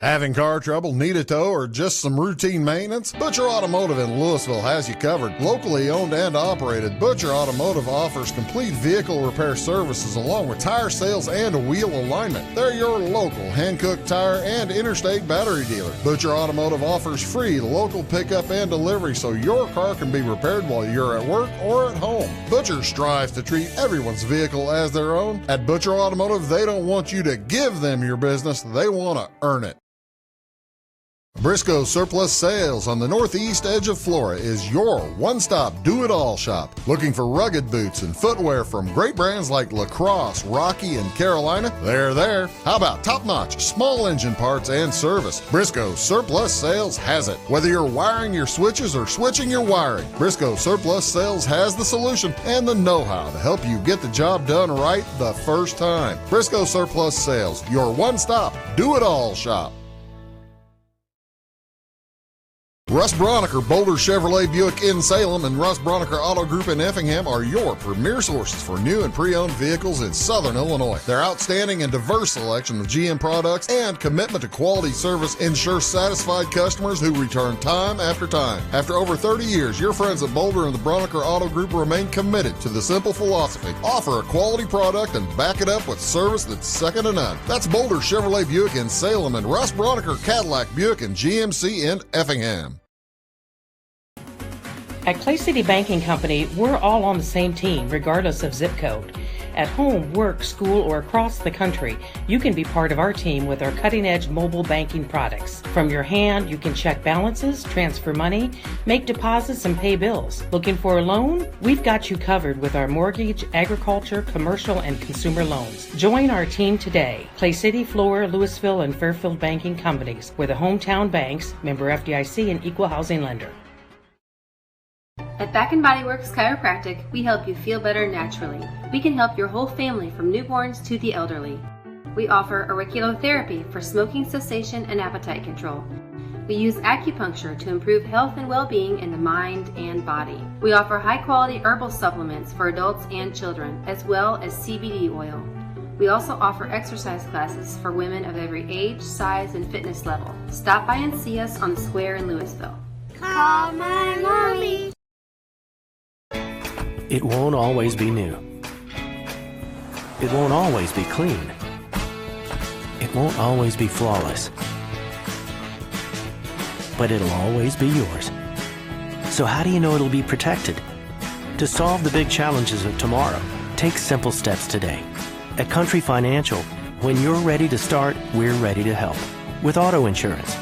Having car trouble, need a tow, or just some routine maintenance? Butcher Automotive in Louisville has you covered. Locally owned and operated, Butcher Automotive offers complete vehicle repair services along with tire sales and wheel alignment. They're your local Hankook tire and interstate battery dealer. Butcher Automotive offers free local pickup and delivery so your car can be repaired while you're at work or at home. Butcher strives to treat everyone's vehicle as their own. At Butcher Automotive, they don't want you to give them your business, they want to earn it. Briscoe Surplus Sales on the northeast edge of Flora is your one-stop do-it-all shop. Looking for rugged boots and footwear from great brands like Lacrosse, Rocky, and Carolina? They're there. How about top-notch small engine parts and service? Briscoe Surplus Sales has it. Whether you're wiring your switches or switching your wiring, Briscoe Surplus Sales has the solution and the know-how to help you get the job done right the first time. Briscoe Surplus Sales, your one-stop do-it-all shop. Russ Broniker, Boulder Chevrolet Buick in Salem, and Russ Broniker Auto Group in Effingham are your premier sources for new and pre-owned vehicles in Southern Illinois. Their outstanding and diverse selection of GM products and commitment to quality service ensure satisfied customers who return time after time. After over 30 years, your friends at Boulder and the Broniker Auto Group remain committed to the simple philosophy: offer a quality product and back it up with service that's second to none. That's Boulder Chevrolet Buick in Salem and Russ Broniker Cadillac Buick and GMC in Effingham. At Clay City Banking Company, we're all on the same team, regardless of zip code. At home, work, school, or across the country, you can be part of our team with our cutting-edge mobile banking products. From your hand, you can check balances, transfer money, make deposits, and pay bills. Looking for a loan? We've got you covered with our mortgage, agriculture, commercial, and consumer loans. Join our team today. Clay City, Flora, Louisville, and Fairfield Banking Companies. We're the hometown banks, member FDIC, and equal housing lender. At Back & Body Works Chiropractic, we help you feel better naturally. We can help your whole family from newborns to the elderly. We offer auriculotherapy for smoking cessation and appetite control. We use acupuncture to improve health and well-being in the mind and body. We offer high-quality herbal supplements for adults and children, as well as CBD oil. We also offer exercise classes for women of every age, size, and fitness level. Stop by and see us on the square in Louisville. Call my mommy. It won't always be new. It won't always be clean. It won't always be flawless. But it'll always be yours. So how do you know it'll be protected? To solve the big challenges of tomorrow, take simple steps today. At Country Financial, when you're ready to start, we're ready to help. With auto insurance.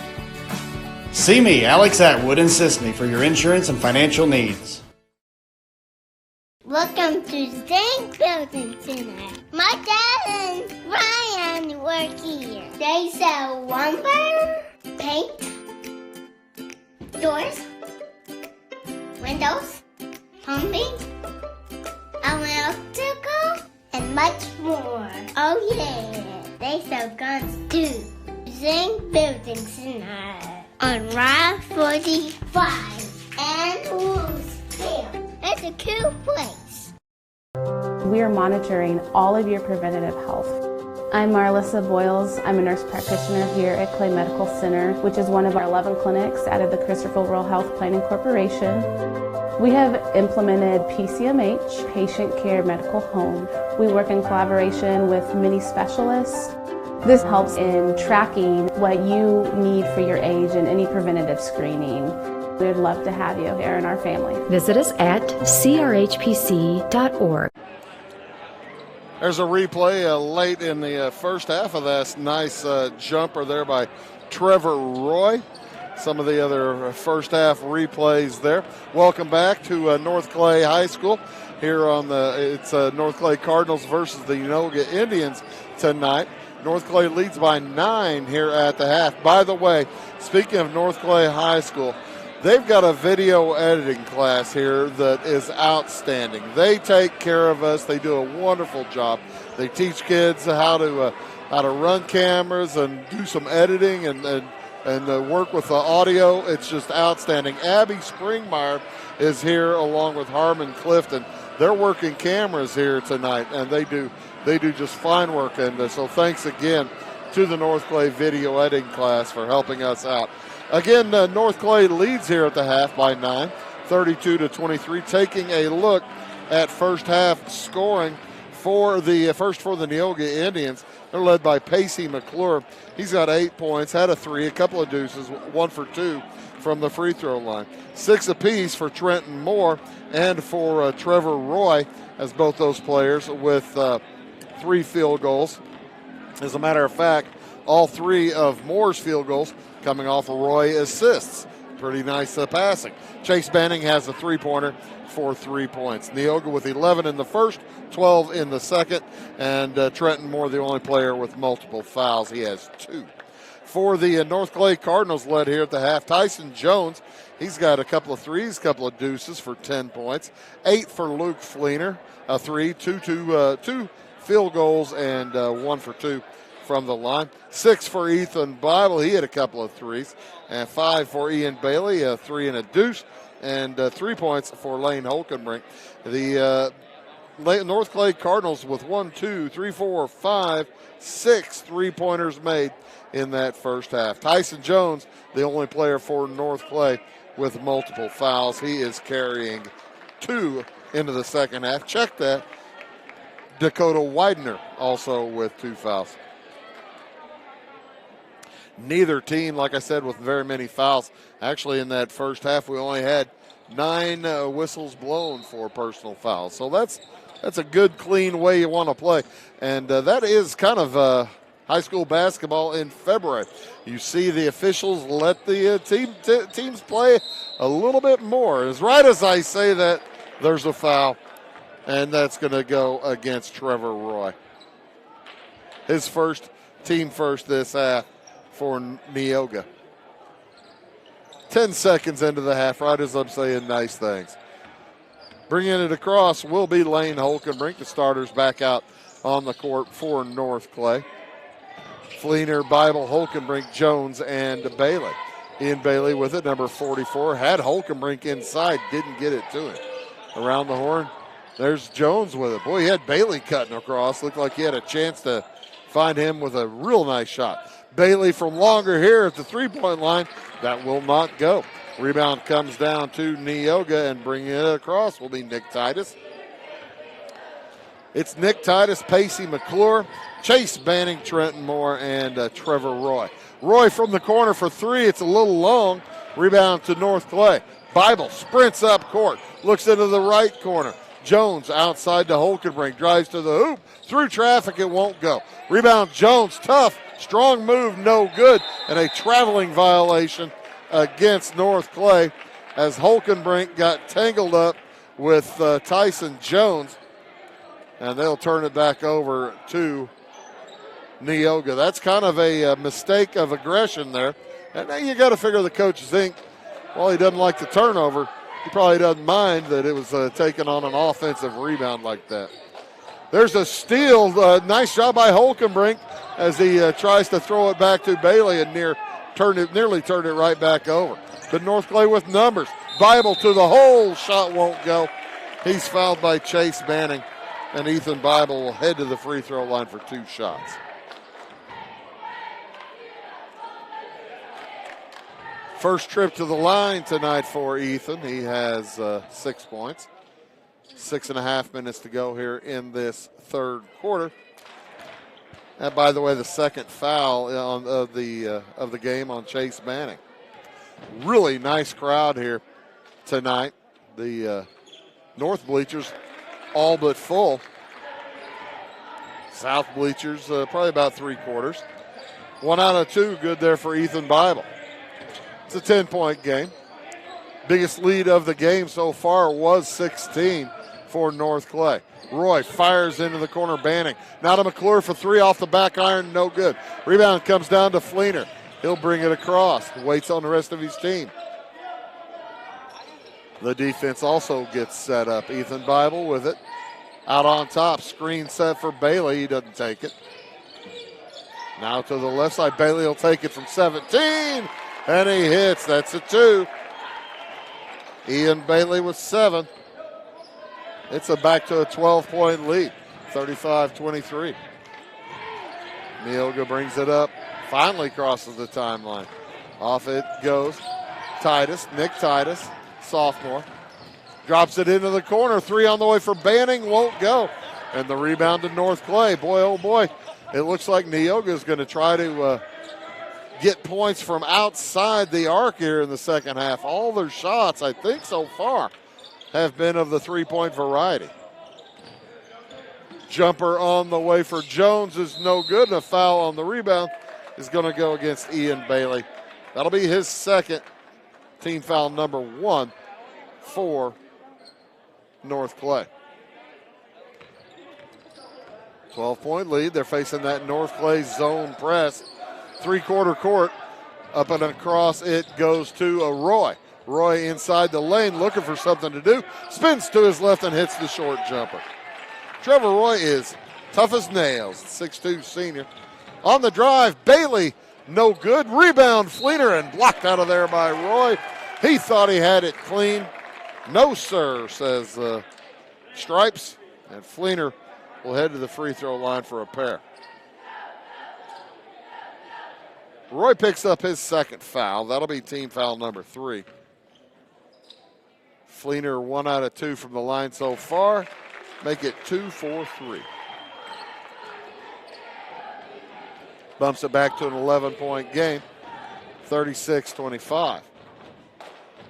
See me, Alex Atwood, and Sisney for your insurance and financial needs. Welcome to Zinc Building Center. My dad and Ryan work here. They sell lumber, paint, doors, windows, plumbing, electrical, and much more. Oh yeah, they sell guns too. Zinc Building Center on Route 45 and Louisville. It's a cool place. We are monitoring all of your preventative health. I'm Marlissa Boyles. I'm a nurse practitioner here at Clay Medical Center, which is one of our 11 clinics out of the Christopher Rural Health Planning Corporation. We have implemented PCMH, Patient Care Medical Home. We work in collaboration with many specialists. This helps in tracking what you need for your age and any preventative screening. We'd love to have you here in our family. Visit us at crhpc.org. There's a replay late in the first half of that nice jumper there by Trevor Roy. Some of the other first half replays there. Welcome back to North Clay High School. Here on it's North Clay Cardinals versus the Neoga Indians tonight. North Clay leads by 9 here at the half. By the way, speaking of North Clay High School, they've got a video editing class here that is outstanding. They take care of us. They do a wonderful job. They teach kids how to run cameras and do some editing and work with the audio. It's just outstanding. Abby Springmeyer is here along with Harmon Clifton. They're working cameras here tonight, and they do just fine work. And so thanks again to the North Clay video editing class for helping us out. Again, North Clay leads here at the half by 9, 32-23. Taking a look at first half scoring for the Neoga Indians. They're led by Pacey McClure. He's got 8 points, had a 3, a couple of deuces, 1 for 2 from the free throw line. 6 apiece for Trenton Moore and for Trevor Roy, as both those players with 3 field goals. As a matter of fact, all 3 of Moore's field goals coming off of Roy assists. Pretty nice passing. Chase Banning has a 3-pointer for 3 points. Neoga with 11 in the first, 12 in the second, and Trenton Moore the only player with multiple fouls. He has 2. For the North Clay Cardinals led here at the half, Tyson Jones. He's got a couple of threes, a couple of deuces for 10 points. 8 for Luke Fleener, a 3, 2 field goals, and 1 for 2 from the line. 6 for Ethan Bible. He had a couple of threes. And 5 for Ian Bailey, a 3 and a deuce. And 3 points for Lane Holkenbrink. The North Clay Cardinals with 1, 2, 3, 4, 5, 6 3-pointers made in that first half. Tyson Jones, the only player for North Clay with multiple fouls. He is carrying 2 into the second half. Check that. Dakota Widener also with 2 fouls. Neither team, like I said, with very many fouls. Actually, in that first half, we only had 9 whistles blown for personal fouls. So that's a good, clean way you want to play. And that is kind of high school basketball in February. You see the officials let the teams play a little bit more. As right as I say that, there's a foul, and that's going to go against Trevor Roy. His first, team first this half for Neoga. 10 seconds into the half, right as I'm saying nice things. Bringing it across will be Lane Holkenbrink. The starters back out on the court for North Clay. Fleener, Bible, Holkenbrink, Jones, and Bailey. Ian Bailey with it, number 44. Had Holkenbrink inside, didn't get it to him. Around the horn, there's Jones with it. Boy, he had Bailey cutting across. Looked like he had a chance to find him with a real nice shot. Bailey from longer here at the three-point line. That will not go. Rebound comes down to Neoga, and bringing it across will be Nick Titus. It's Nick Titus, Pacey McClure, Chase Banning, Trenton Moore, and Trevor Roy. Roy from the corner for 3. It's a little long. Rebound to North Clay. Bible sprints up court, looks into the right corner. Jones outside to Holkenbrink, drives to the hoop. Through traffic, it won't go. Rebound, Jones, tough, strong move, no good, and a traveling violation against North Clay as Holkenbrink got tangled up with Tyson Jones, and they'll turn it back over to Neoga. That's kind of a mistake of aggression there. And now you got to figure the coach think, well, he doesn't like the turnover. He probably doesn't mind that it was taken on an offensive rebound like that. There's a steal. Nice job by Holkenbrink as he tries to throw it back to Bailey and nearly turned it right back over. But North Clay with numbers. Bible to the hole. Shot won't go. He's fouled by Chase Banning, and Ethan Bible will head to the free throw line for 2 shots. First trip to the line tonight for Ethan. He has 6 points. 6.5 minutes to go here in this third quarter. And by the way, the second foul of the game on Chase Banning. Really nice crowd here tonight. The north bleachers all but full. South bleachers probably about 3/4. 1 out of 2 good there for Ethan Bible. It's a 10-point game. Biggest lead of the game so far was 16 for North Clay. Roy fires into the corner, Banning. Now to McClure for 3 off the back iron, no good. Rebound comes down to Fleener. He'll bring it across. Waits on the rest of his team. The defense also gets set up. Ethan Bible with it. Out on top. Screen set for Bailey. He doesn't take it. Now to the left side. Bailey will take it from 17. And he hits. That's a 2. Ian Bailey with 7. It's back to a 12-point lead. 35-23. Neoga brings it up. Finally crosses the timeline. Off it goes. Titus, Nick Titus, sophomore. Drops it into the corner. 3 on the way for Banning. Won't go. And the rebound to North Clay. Boy, oh boy. It looks like Neoga is going to try to get points from outside the arc here in the second half. All their shots, I think so far, have been of the 3-point variety. Jumper on the way for Jones is no good, and a foul on the rebound is going to go against Ian Bailey. That'll be his second, team foul number 1 for North Clay. 12-point lead. They're facing that North Clay zone press. 3/4 court. Up and across it goes to a Roy. Roy inside the lane looking for something to do. Spins to his left and hits the short jumper. Trevor Roy is tough as nails. 6'2" senior. On the drive, Bailey, no good. Rebound, Fleener, and blocked out of there by Roy. He thought he had it clean. No, sir, says Stripes. And Fleener will head to the free throw line for a pair. Roy picks up his second foul. That'll be team foul number 3. Fleener 1 out of 2 from the line so far. Make it 2 for 3. Bumps it back to an 11-point game. 36-25.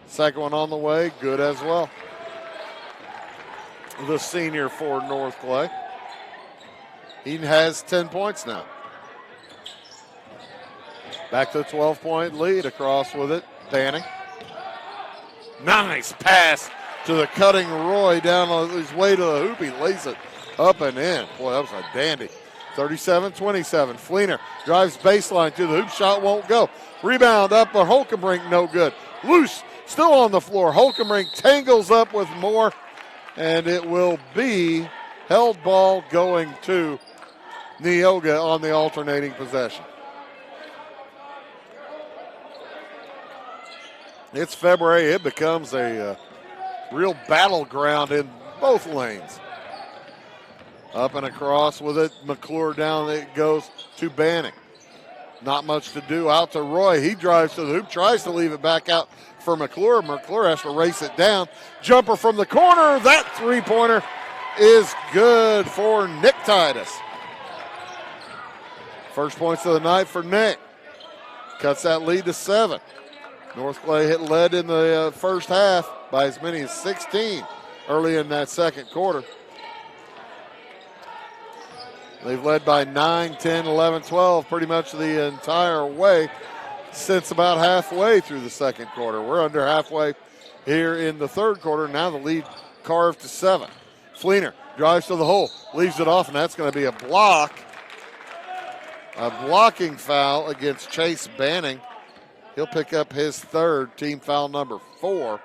Second one on the way. Good as well. The senior for North Clay. He has 10 points now. Back to a 12-point lead. Across with it, Banning. Nice pass to the cutting Roy down on his way to the hoop. He lays it up and in. Boy, that was a dandy. 37-27. Fleener drives baseline to the hoop. Shot won't go. Rebound up by Holkenbrink, no good. Loose, still on the floor. Holkenbrink tangles up with more, and it will be held ball going to Neoga on the alternating possession. It's February. It becomes a real battleground in both lanes. Up and across with it. McClure down. It goes to Banning. Not much to do. Out to Roy. He drives to the hoop. Tries to leave it back out for McClure. McClure has to race it down. Jumper from the corner. That 3-pointer is good for Nick Titus. First points of the night for Nick. Cuts that lead to 7. North Clay led in the first half by as many as 16 early in that second quarter. They've led by 9, 10, 11, 12 pretty much the entire way since about halfway through the second quarter. We're under halfway here in the third quarter. Now the lead carved to 7. Fleener drives to the hole, leaves it off, and that's going to be a block. A blocking foul against Chase Banning. He'll pick up his third, team foul number 4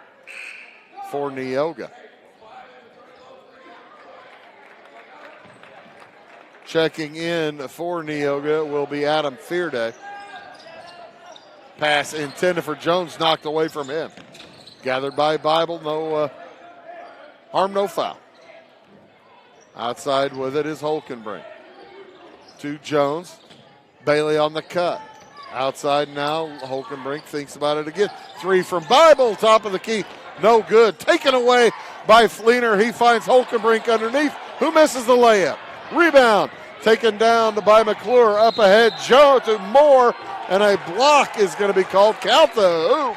for Neoga. Checking in for Neoga will be Adam Fearday. Pass intended for Jones, knocked away from him. Gathered by Bible, no harm, no foul. Outside with it is Holkenbrink. To Jones. Bailey on the cut. Outside now, Holkenbrink thinks about it again. 3 from Bible, top of the key. No good. Taken away by Fleener. He finds Holkenbrink underneath, who misses the layup. Rebound taken down by McClure. Up ahead, Joe to Moore, and a block is going to be called. Count the hoop.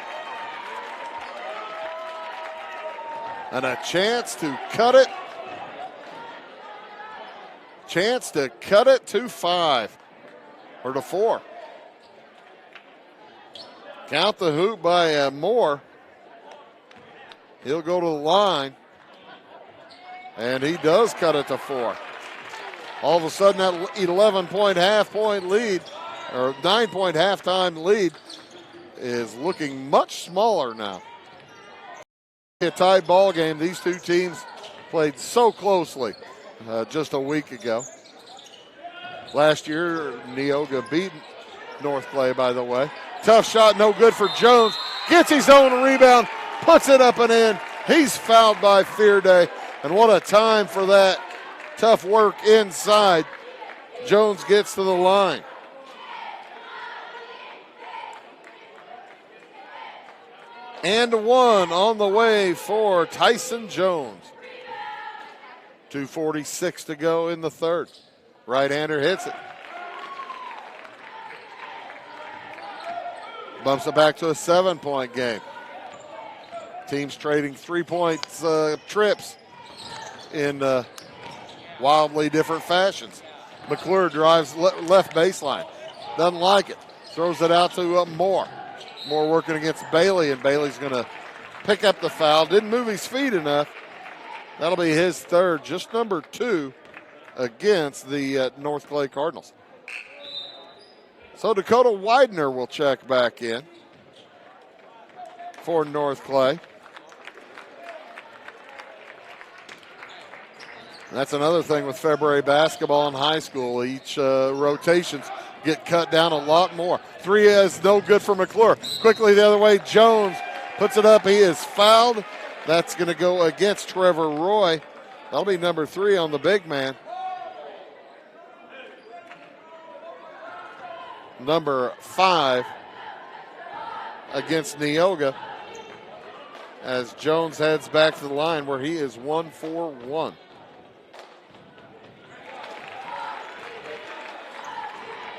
And a chance to cut it. Chance to cut it to 5 or to 4. Count the hoop by Moore. He'll go to the line. And he does cut it to 4. All of a sudden, that 11-point half-point lead, or 9-point halftime lead, is looking much smaller now. A tied ball game. These two teams played so closely just a week ago. Last year, Neoga beat North Clay, by the way. Tough shot, no good for Jones. Gets his own rebound, puts it up and in. He's fouled by Fearday, and what a time for that. Tough work inside. Jones gets to the line. And 1 on the way for Tyson Jones. 2:46 to go in the third. Right-hander hits it. Bumps it back to a 7-point game. Teams trading 3-point trips in wildly different fashions. McClure drives left baseline. Doesn't like it. Throws it out to Moore. Moore working against Bailey, and Bailey's going to pick up the foul. Didn't move his feet enough. That'll be his third, just number 2 against the North Clay Cardinals. So Dakota Widener will check back in for North Clay. That's another thing with February basketball in high school. Each rotations get cut down a lot more. 3 is no good for McClure. Quickly the other way, Jones puts it up. He is fouled. That's going to go against Trevor Roy. That'll be number 3 on the big man. Number 5 against Neoga as Jones heads back to the line where he is 1 for 1.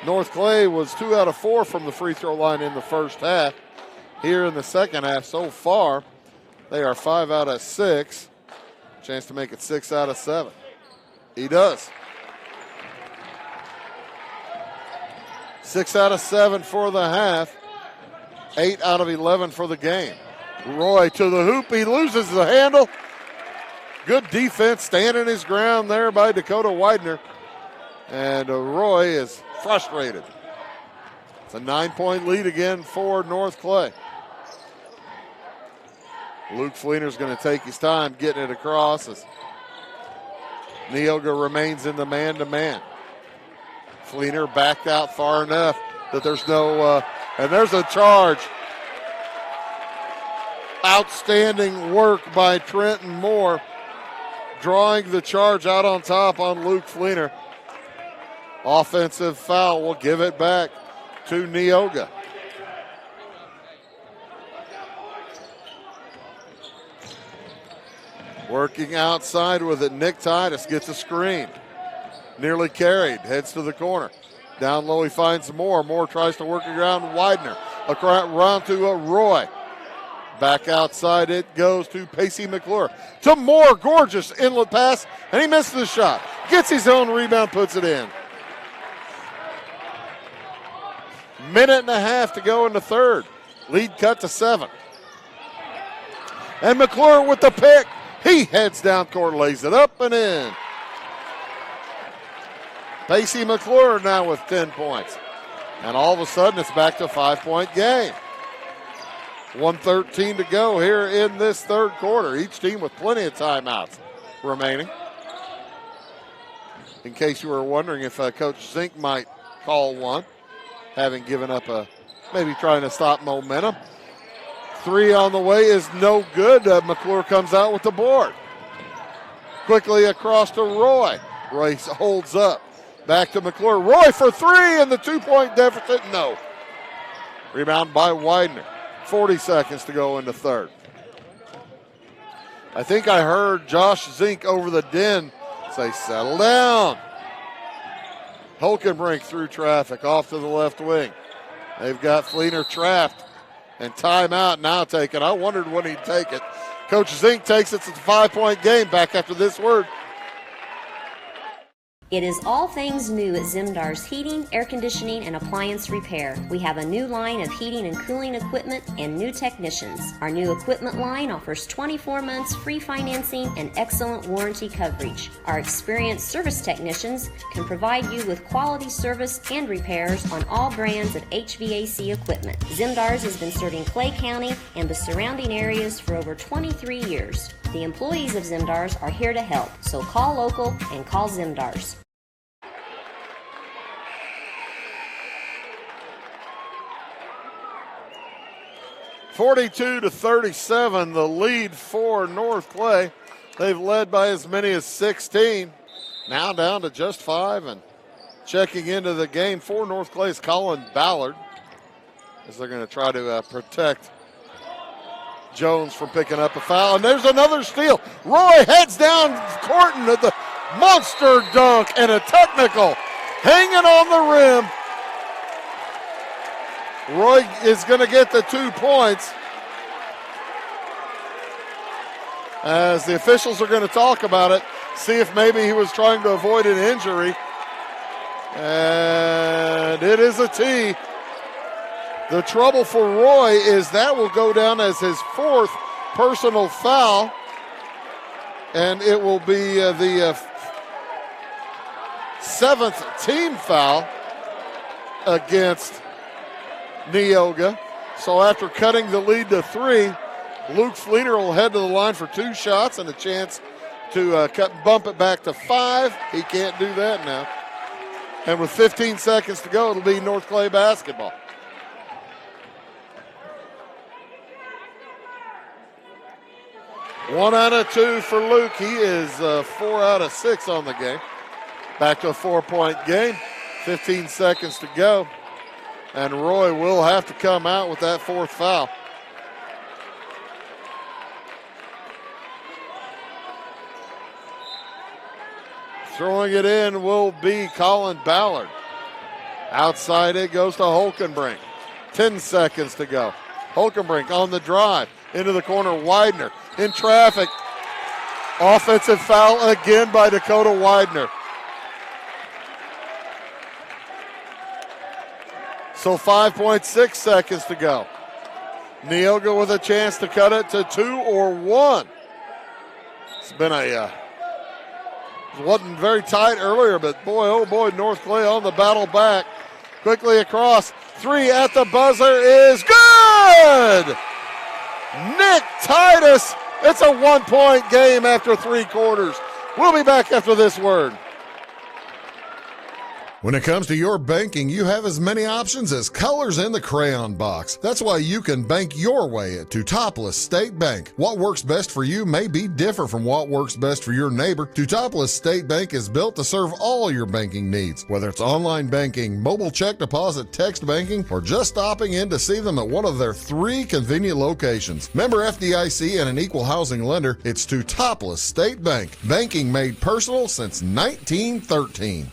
North Clay was 2 out of 4 from the free throw line in the first half. Here in the second half so far, they are 5 out of 6. Chance to make it 6 out of 7. He does. 6 out of 7 for the half. 8 out of 11 for the game. Roy to the hoop. He loses the handle. Good defense, standing his ground there by Dakota Widener. And Roy is frustrated. It's a 9-point lead again for North Clay. Luke Fleener's going to take his time getting it across as Neoga remains in the man-to-man. Fleener backed out far enough that there's no, and there's a charge. Outstanding work by Trenton Moore, drawing the charge out on top on Luke Fleener. Offensive foul will give it back to Neoga. Working outside with it, Nick Titus gets a screen. Nearly carried, heads to the corner. Down low he finds Moore. Moore tries to work around Widener. around to Roy. Back outside it goes to Pacey McClure. To Moore, gorgeous inlet pass, and he misses the shot. Gets his own rebound, puts it in. Minute and a half to go in the third. Lead cut to 7. And McClure with the pick. He heads down court, lays it up and in. Pacey McClure now with 10 points. And all of a sudden it's back to a 5-point game. 1:13 to go here in this third quarter. Each team with plenty of timeouts remaining. In case you were wondering if Coach Zink might call one, having given up maybe trying to stop momentum. 3 on the way is no good. McClure comes out with the board. Quickly across to Roy. Roy holds up. Back to McClure. Roy for 3 and the 2-point deficit. No. Rebound by Widener. 40 seconds to go in the third. I think I heard Josh Zink over the den say, settle down. Hulkenbrink through traffic off to the left wing. They've got Fleener trapped and timeout now taken. I wondered when he'd take it. Coach Zink takes it. It's a 5-point game. Back after this word. It is all things new at Zimdar's Heating, Air Conditioning, and Appliance Repair. We have a new line of heating and cooling equipment and new technicians. Our new equipment line offers 24 months free financing and excellent warranty coverage. Our experienced service technicians can provide you with quality service and repairs on all brands of HVAC equipment. Zimdar's has been serving Clay County and the surrounding areas for over 23 years. The employees of Zimdar's are here to help, so call local and call Zimdar's. (42-37), the lead for North Clay. They've led by as many as 16. Now down to just 5, and checking into the game for North Clay is Colin Ballard, as they're going to try to protect Jones from picking up a foul. And there's another steal. Roy heads down court at the monster dunk and a technical hanging on the rim. Roy is going to get the 2 points, as the officials are going to talk about it, see if maybe he was trying to avoid an injury. And it is a tee. The trouble for Roy is that will go down as his 4th personal foul, and it will be the 7th team foul against Neoga. So after cutting the lead to 3, Luke Fleener will head to the line for 2 shots and a chance to bump it back to 5. He can't do that now. And with 15 seconds to go, it'll be North Clay basketball. One out of 2 for Luke. He is 4 out of 6 on the game. Back to a 4-point game. 15 seconds to go. And Roy will have to come out with that 4th foul. Throwing it in will be Colin Ballard. Outside it goes to Hulkenbrink. 10 seconds to go. Hulkenbrink on the drive. Into the corner, Widener in traffic. Offensive foul again by Dakota Widener. So 5.6 seconds to go. Neoga with a chance to cut it to 2 or 1. It's been it wasn't very tight earlier, but boy, oh boy, North Clay on the battle back. Quickly across. 3 at the buzzer is good! Nick Titus. It's a 1-point game after 3 quarters. We'll be back after this word. When it comes to your banking, you have as many options as colors in the crayon box. That's why you can bank your way at Teutopolis State Bank. What works best for you may be different from what works best for your neighbor. Teutopolis State Bank is built to serve all your banking needs, whether it's online banking, mobile check deposit, text banking, or just stopping in to see them at one of their 3 convenient locations. Member FDIC and an equal housing lender, it's Teutopolis State Bank. Banking made personal since 1913.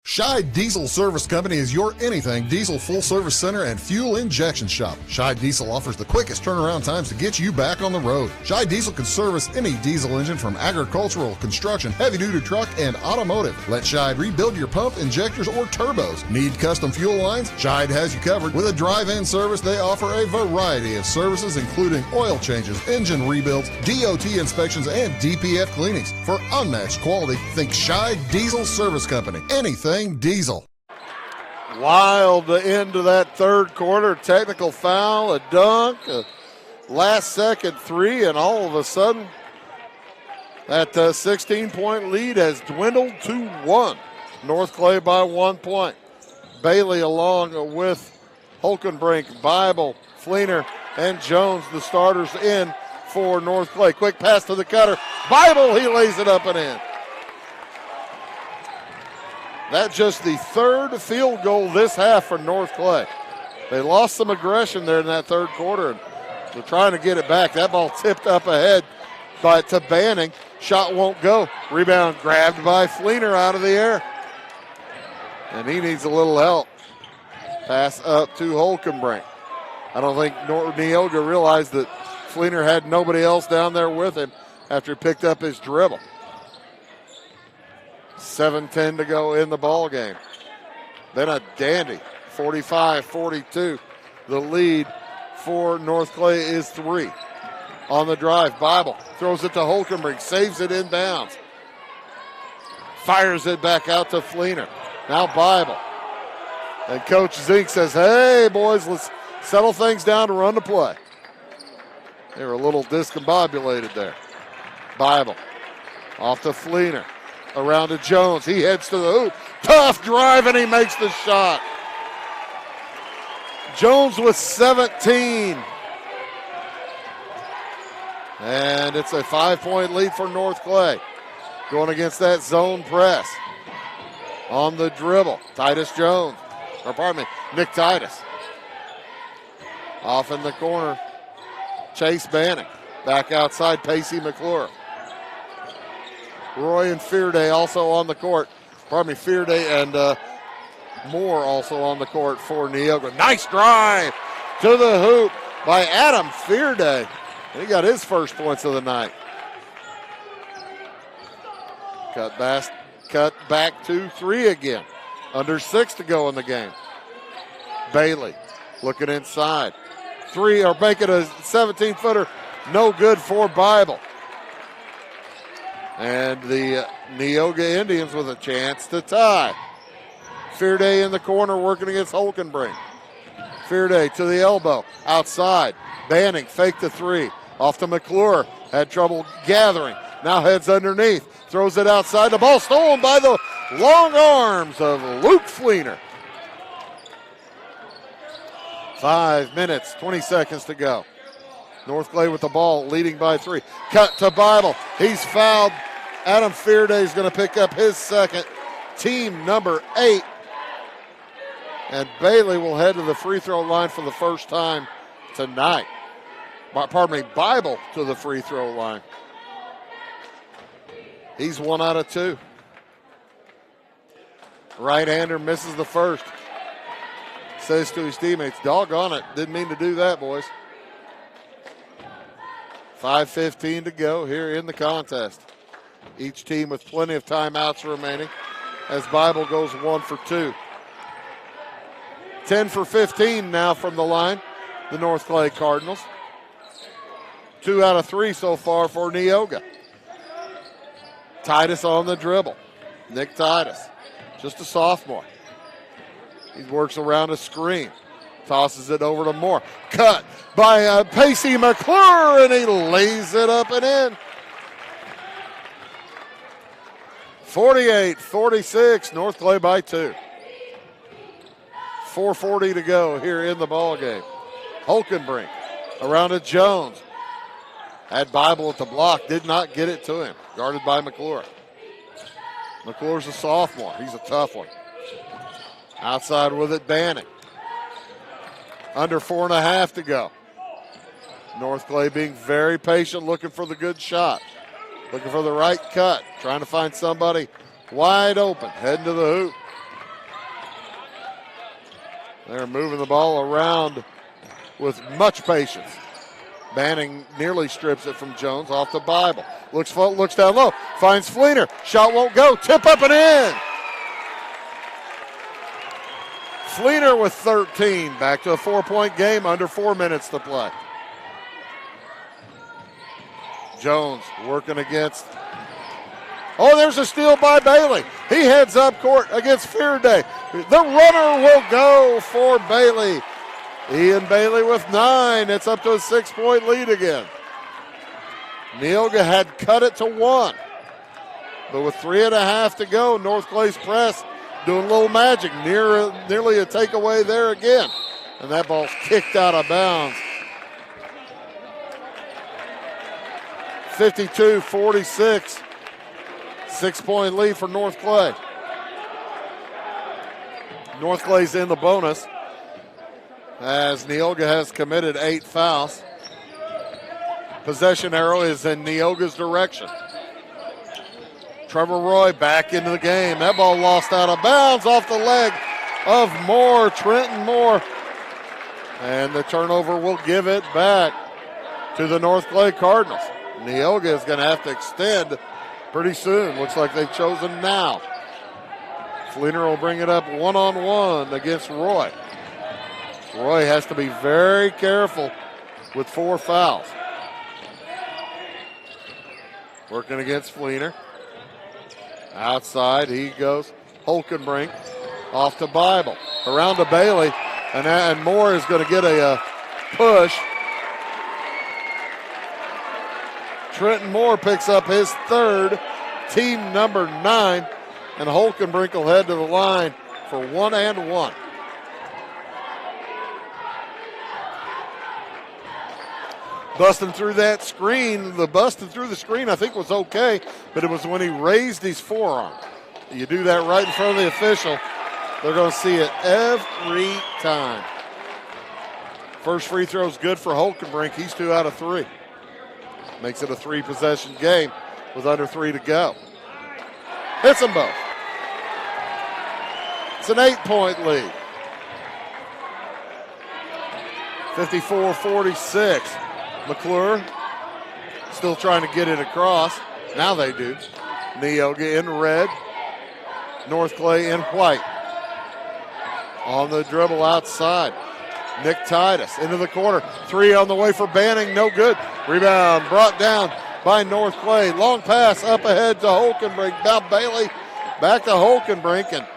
Scheid Diesel Service Company is your anything diesel full-service center and fuel injection shop. Scheid Diesel offers the quickest turnaround times to get you back on the road. Scheid Diesel can service any diesel engine from agricultural, construction, heavy-duty truck, and automotive. Let Scheid rebuild your pump, injectors, or turbos. Need custom fuel lines? Scheid has you covered. With a drive-in service, they offer a variety of services, including oil changes, engine rebuilds, DOT inspections, and DPF cleanings. For unmatched quality, think Scheid Diesel Service Company. Anything diesel. Wild end to that third quarter. Technical foul, a dunk, a last-second three, and all of a sudden that 16-point lead has dwindled to 1. North Clay by 1 point. Bailey along with Holkenbrink, Bible, Fleener, and Jones, the starters in for North Clay. Quick pass to the cutter. Bible, he lays it up and in. That's just the third field goal this half for North Clay. They lost some aggression there in that third quarter, and they're trying to get it back. That ball tipped up ahead to Banning. Shot won't go. Rebound grabbed by Fleener out of the air. And he needs a little help. Pass up to Holkenbrink. I don't think Neoga realized that Fleener had nobody else down there with him after he picked up his dribble. 7:10 to go in the ball game. Then a dandy, 45-42. The lead for North Clay is 3. On the drive, Bible throws it to Holkenbrink, saves it inbounds. Fires it back out to Fleener. Now Bible. And Coach Zink says, hey, boys, let's settle things down to run the play. They were a little discombobulated there. Bible off to Fleener. Around to Jones. He heads to the hoop. Tough drive, and he makes the shot. Jones with 17. And it's a 5-point lead for North Clay. Going against that zone press. On the dribble, Nick Titus. Off in the corner, Chase Banning. Back outside, Pacey McClure. Roy and Fearday also on the court. Fearday and Moore also on the court for Neoga. Nice drive to the hoop by Adam Fearday. He got his first points of the night. Cut back to 3 again. Under 6 to go in the game. Bailey looking inside. 3 are making a 17-footer. No good for Bible. And the Neoga Indians with a chance to tie. Fearday in the corner working against Holkenbrink. Fearday to the elbow. Outside. Banning faked the 3. Off to McClure. Had trouble gathering. Now heads underneath. Throws it outside. The ball stolen by the long arms of Luke Fleener. 5 minutes, 20 seconds to go. North Clay with the ball, leading by 3. Cut to Bible. He's fouled. Adam Fearday is going to pick up his second. Team number 8. And Bailey will head to the free throw line for the first time tonight. Bible to the free throw line. He's 1 out of 2. Right-hander misses the first. Says to his teammates, doggone it, didn't mean to do that, boys. 5:15 to go here in the contest. Each team with plenty of timeouts remaining as Bible goes 1 for 2. 10 for 15 now from the line, the North Clay Cardinals. 2 out of 3 so far for Neoga. Titus on the dribble. Nick Titus, just a sophomore. He works around a screen. Tosses it over to Moore. Cut by Pacey McClure, and he lays it up and in. 48-46, North Clay by 2. 4:40 to go here in the ball game. Holkenbrink around to Jones. Had Bible at the block, did not get it to him. Guarded by McClure. McClure's a sophomore. He's a tough one. Outside with it, Banning. Under 4.5 to go. North Clay being very patient, looking for the good shot. Looking for the right cut. Trying to find somebody wide open. Heading to the hoop. They're moving the ball around with much patience. Banning nearly strips it from Jones off the Bible. Looks down low, finds Fleener. Shot won't go, tip up and in. Fleener with 13, back to a 4-point game, under 4 minutes to play. Jones working against, there's a steal by Bailey. He heads up court against Fearday. The runner will go for Bailey. Ian Bailey with 9. It's up to a 6-point lead again. Neoga had cut it to 1. But with 3.5 to go, North Clay's press doing a little magic. Nearly a takeaway there again. And that ball's kicked out of bounds. 52-46. 6-point lead for North Clay. North Clay's in the bonus as Neoga has committed 8 fouls. Possession arrow is in Neoga's direction. Trevor Roy back into the game. That ball lost out of bounds off the leg of Moore, Trenton Moore. And the turnover will give it back to the North Clay Cardinals. Neoga is going to have to extend pretty soon. Looks like they've chosen now. Fleener will bring it up one-on-one against Roy. Roy has to be very careful with 4 fouls. Working against Fleener. Outside he goes. Holkenbrink off to Bible. Around to Bailey. And Moore is going to get a push. Trenton Moore picks up his 3rd, team number 9. And Holkenbrink will head to the line for 1 and 1. Busting through that screen, busting through the screen I think was okay, but it was when he raised his forearm. You do that right in front of the official, they're going to see it every time. First free throw is good for Holkenbrink. He's 2 out of 3. Makes it a 3-possession game with under 3 to go. Hits them both. It's an 8-point lead. 54-46. McClure still trying to get it across. Now they do. Neoga in red. North Clay in white. On the dribble outside. Nick Titus into the corner. 3 on the way for Banning. No good. Rebound brought down by North Clay. Long pass up ahead to Holkenbrink. Now Bailey back to Holkenbrink. And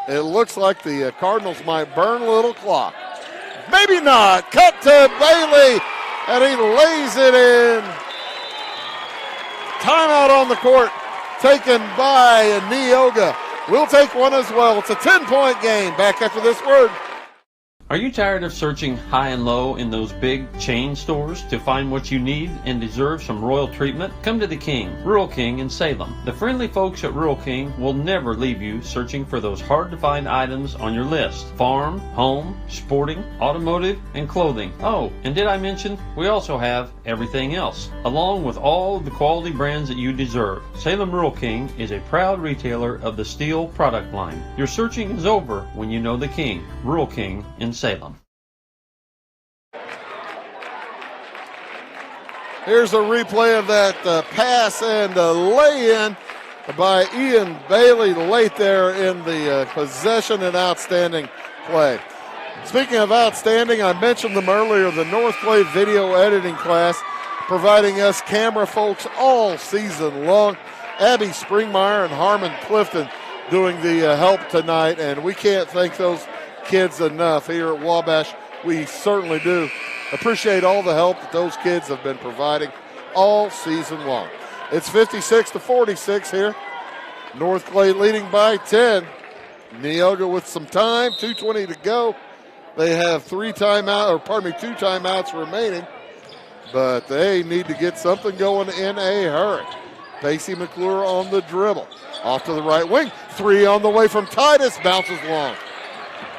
it looks like the Cardinals might burn a little clock. Maybe not. Cut to Bailey. And he lays it in. Timeout on the court taken by Neoga. We'll take one as well. It's a 10-point game. Back after this word. Are you tired of searching high and low in those big chain stores to find what you need and deserve some royal treatment? Come to the King, Rural King in Salem. The friendly folks at Rural King will never leave you searching for those hard-to-find items on your list. Farm, home, sporting, automotive, and clothing. Oh, and did I mention we also have everything else, along with all of the quality brands that you deserve. Salem Rural King is a proud retailer of the steel product line. Your searching is over when you know the King, Rural King in Salem. Here's a replay of that pass and lay-in by Ian Bailey late there in the possession and outstanding play. Speaking of outstanding, I mentioned them earlier, the North Clay video editing class providing us camera folks all season long. Abby Springmeyer and Harmon Clifton doing the help tonight, and we can't thank those kids enough here at Wabash. We certainly do appreciate all the help that those kids have been providing all season long. It's 56-46 here. North Clay leading by 10. Neoga with some time, 2:20 to go. They have 2 timeouts remaining, but they need to get something going in a hurry. Pacey McClure on the dribble. Off to the right wing. 3 on the way from Titus, bounces long.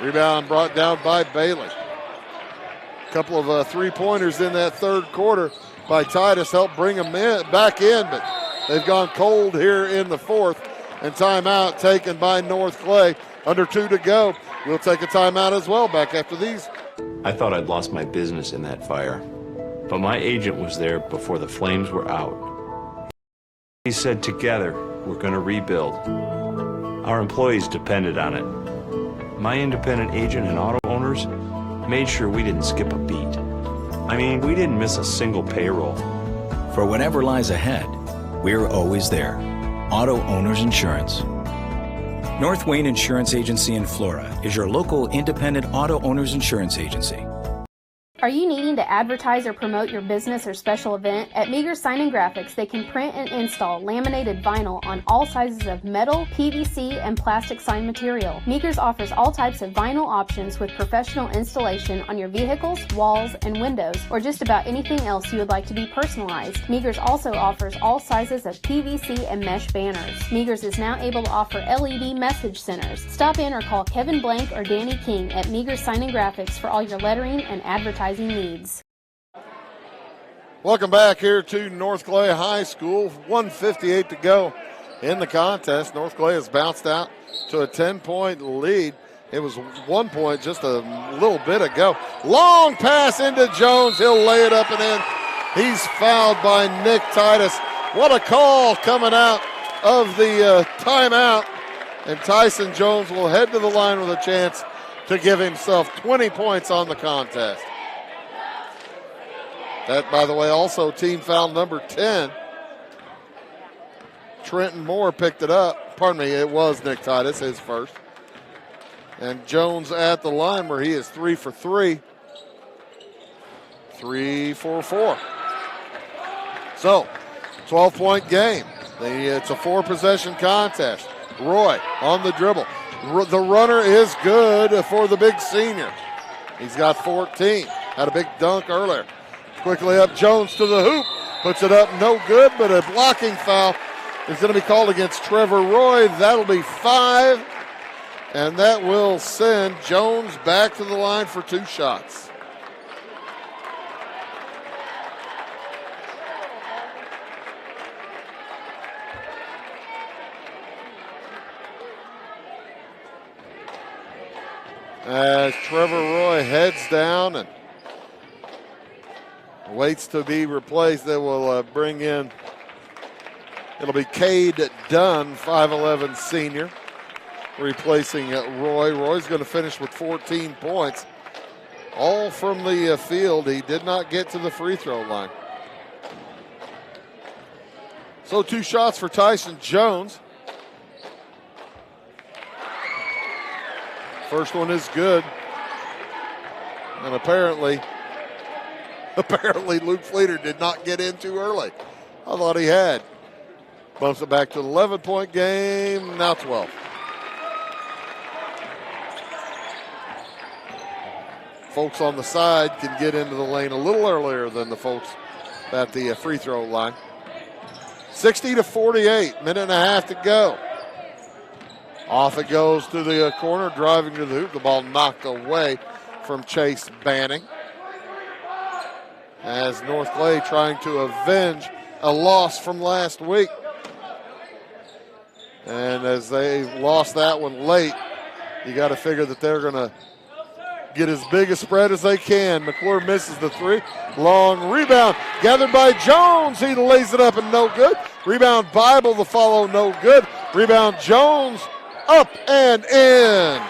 Rebound brought down by Bailey. A couple of three-pointers in that third quarter by Titus helped bring them back in, but they've gone cold here in the fourth. And timeout taken by North Clay. Under 2 to go. We'll take a timeout as well. Back after these. I thought I'd lost my business in that fire, but my agent was there before the flames were out. He said, together, we're going to rebuild. Our employees depended on it. My independent agent and auto owners made sure we didn't skip a beat. I mean, we didn't miss a single payroll. For whatever lies ahead, we're always there. Auto Owners Insurance. North Wayne Insurance Agency in Flora is your local independent auto owners insurance agency. Are you needing to advertise or promote your business or special event? At Meager Sign and Graphics, they can print and install laminated vinyl on all sizes of metal, PVC, and plastic sign material. Meagers offers all types of vinyl options with professional installation on your vehicles, walls, and windows, or just about anything else you would like to be personalized. Meagers also offers all sizes of PVC and mesh banners. Meagers is now able to offer LED message centers. Stop in or call Kevin Blank or Danny King at Meager Sign and Graphics for all your lettering and advertising needs. Welcome back here to North Clay High School. 1:58 to go in the contest. North Clay has bounced out to a 10-point lead. It was 1 point just a little bit ago. Long pass into Jones. He'll lay it up and in. He's fouled by Nick Titus. What a call coming out of the timeout. And Tyson Jones will head to the line with a chance to give himself 20 points on the contest. That, by the way, also team foul number 10. Trenton Moore picked it up. Pardon me, it was Nick Titus, his first. And Jones at the line where he is 3 for 3. 3 for 4. So, 12-point game. It's a 4-possession contest. Roy on the dribble. The runner is good for the big senior. He's got 14. Had a big dunk earlier. Quickly up Jones to the hoop. Puts it up, no good, but a blocking foul is going to be called against Trevor Roy. That'll be 5. And that will send Jones back to the line for 2 shots. As Trevor Roy heads down and waits to be replaced, they will bring in, it'll be Cade Dunn, 5'11 senior, replacing Roy. Roy's going to finish with 14 points, all from the field. He did not get to the free throw line. So 2 shots for Tyson Jones. First one is good. And apparently Luke Fleeter did not get in too early. I thought he had. Bumps it back to an 11-point game, now 12. Folks on the side can get into the lane a little earlier than the folks at the free throw line. 60-48, minute and a half to go. Off it goes to the corner, driving to the hoop. The ball knocked away from Chase Banning. As North Clay trying to avenge a loss from last week. And as they lost that one late, you got to figure that they're going to get as big a spread as they can. McClure misses the 3. Long rebound gathered by Jones. He lays it up and no good. Rebound Bible, the follow, no good. Rebound Jones, up and in.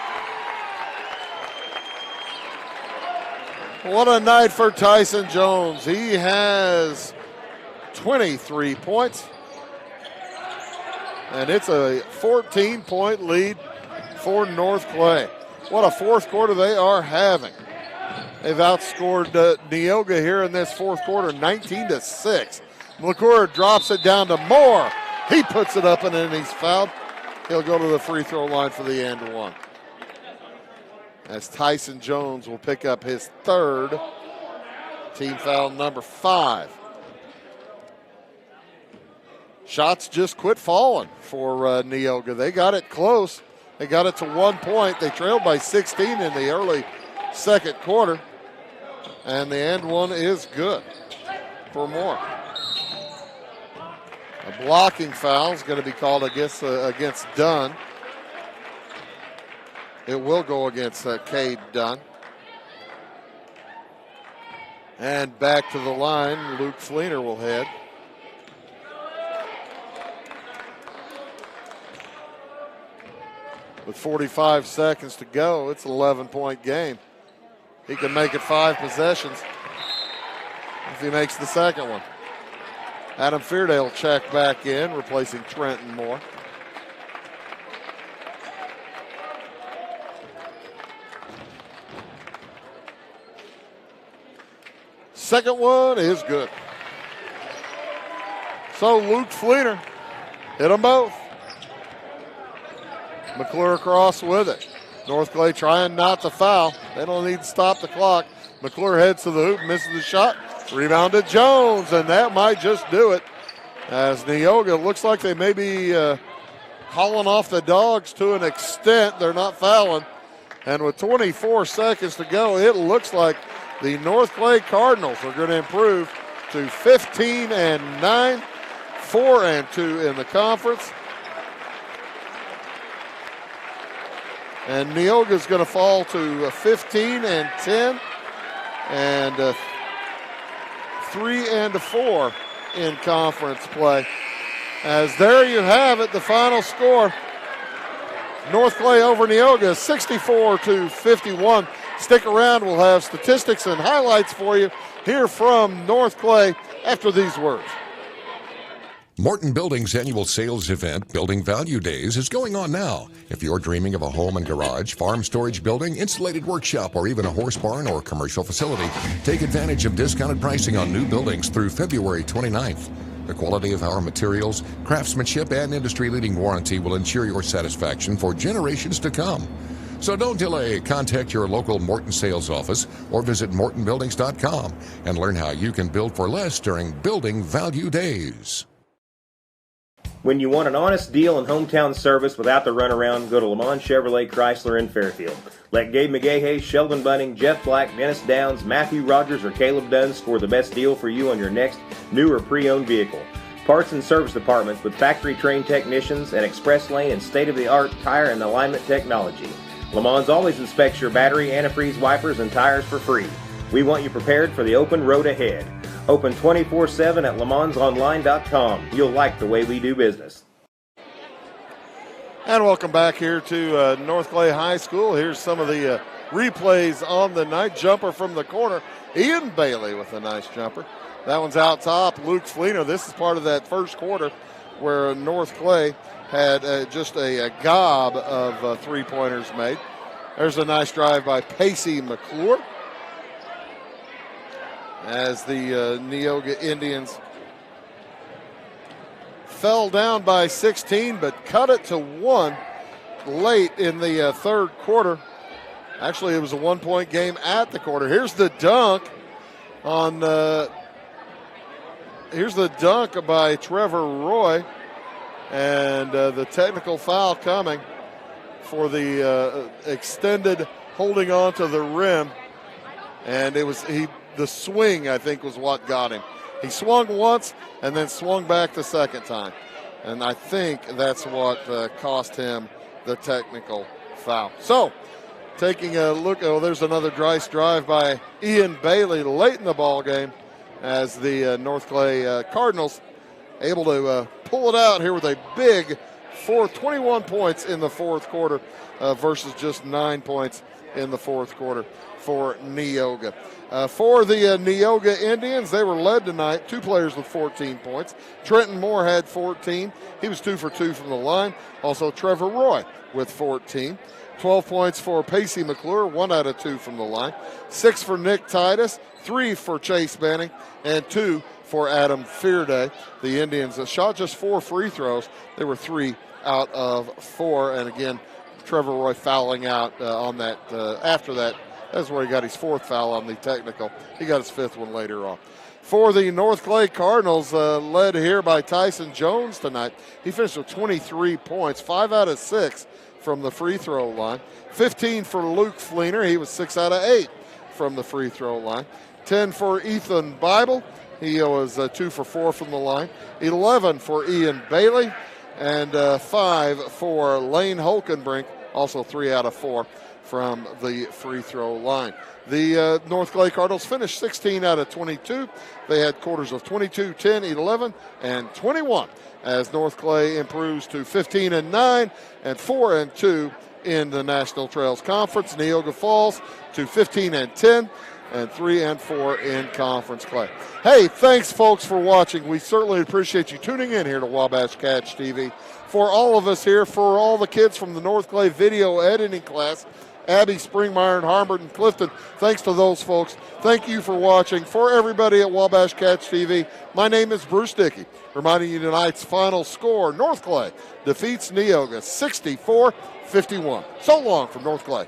What a night for Tyson Jones. He has 23 points. And it's a 14-point lead for North Clay. What a fourth quarter they are having. They've outscored Neoga here in this fourth quarter, 19-6. McClure drops it down to Moore. He puts it up and in. He's fouled. He'll go to the free throw line for the and one. As Tyson Jones will pick up his 3rd, team foul number 5. Shots just quit falling for Neoga. They got it close. They got it to 1 point. They trailed by 16 in the early second quarter. And the and one is good for Moore. A blocking foul is going to be called against Dunn. It will go against Cade Dunn. And back to the line, Luke Fleener will head. With 45 seconds to go, it's an 11-point game. He can make it 5 possessions if he makes the second one. Adam Feardale check back in, replacing Trenton Moore. Second one is good. So Luke Fleener hit them both. McClure across with it. North Clay trying not to foul. They don't need to stop the clock. McClure heads to the hoop, misses the shot. Rebounded Jones, and that might just do it. As Neoga looks like they may be calling off the Dogs to an extent. They're not fouling. And with 24 seconds to go, it looks like the North Clay Cardinals are going to improve to 15-9, 4-2 in the conference. And Neoga's going to fall to 15-10 and 3-4 in conference play. As there you have it, the final score. North Clay over Neoga, 64-51. Stick around, we'll have statistics and highlights for you here from North Clay after these words. Morton Building's annual sales event, Building Value Days, is going on now. If you're dreaming of a home and garage, farm storage building, insulated workshop, or even a horse barn or commercial facility, take advantage of discounted pricing on new buildings through February 29th. The quality of our materials, craftsmanship, and industry-leading warranty will ensure your satisfaction for generations to come. So don't delay. Contact your local Morton sales office or visit mortonbuildings.com and learn how you can build for less during Building Value Days. When you want an honest deal and hometown service without the runaround, go to Lamont Chevrolet Chrysler in Fairfield. Let Gabe McGahey, Sheldon Bunning, Jeff Black, Dennis Downs, Matthew Rogers, or Caleb Dunn score the best deal for you on your next new or pre-owned vehicle. Parts and service departments with factory-trained technicians and express lane and state-of-the-art tire and alignment technology. Lamont always inspects your battery, antifreeze, wipers, and tires for free. We want you prepared for the open road ahead. Open 24/7 at LeMansOnline.com. You'll like the way we do business. And welcome back here to North Clay High School. Here's some of the replays on the night. Jumper from the corner. Ian Bailey with a nice jumper. That one's out top. Luke Fleener. This is part of that first quarter where North Clay had just a gob of three-pointers made. There's a nice drive by Pacey McClure as the Neoga Indians fell down by 16 but cut it to 1 late in the third quarter. Actually, it was a one-point game at the quarter. Here's the dunk on here's the dunk by Trevor Roy, and the technical foul coming for the extended holding on to the rim, and it was the swing, I think, was what got him. He swung once and then swung back the second time, and I think that's what cost him the technical foul. So, taking a look, there's another nice drive by Ian Bailey late in the ball game as the North Clay Cardinals able to pull it out here with a big 21 points in the fourth quarter versus just 9 points in the fourth quarter for Neoga. For the Neoga Indians, they were led tonight, 2 players with 14 points. Trenton Moore had 14. He was 2 for 2 from the line. Also Trevor Roy with 14. 12 points for Pacey McClure, 1 out of 2 from the line. 6 for Nick Titus, 3 for Chase Banning, and 2 for Adam Fearday. The Indians shot just 4 free throws. They were 3 out of 4. And again, Trevor Roy fouling out on that after that. That's where he got his 4th foul on the technical. He got his 5th one later on. For the North Clay Cardinals, led here by Tyson Jones tonight. He finished with 23 points, 5 out of 6 from the free throw line. 15 for Luke Fleener. He was 6 out of 8 from the free throw line. 10 for Ethan Bible. He was 2 for 4 from the line. 11 for Ian Bailey. And 5 for Lane Holkenbrink, Also 3 out of 4 from the free throw line. The North Clay Cardinals finished 16 out of 22. They had quarters of 22, 10, 11, and 21 as North Clay improves to 15-9 and 4-2 in the National Trails Conference. Neoga falls to 15-10 and 3-4 in Conference Clay. Hey, thanks, folks, for watching. We certainly appreciate you tuning in here to Wabash Catch TV. For all of us here, for all the kids from the North Clay video editing class, Abby, Springmeyer, and Harbert, and Clifton, thanks to those folks. Thank you for watching. For everybody at Wabash Catch TV, my name is Bruce Dickey, reminding you tonight's final score, North Clay defeats Neoga 64-51. So long from North Clay.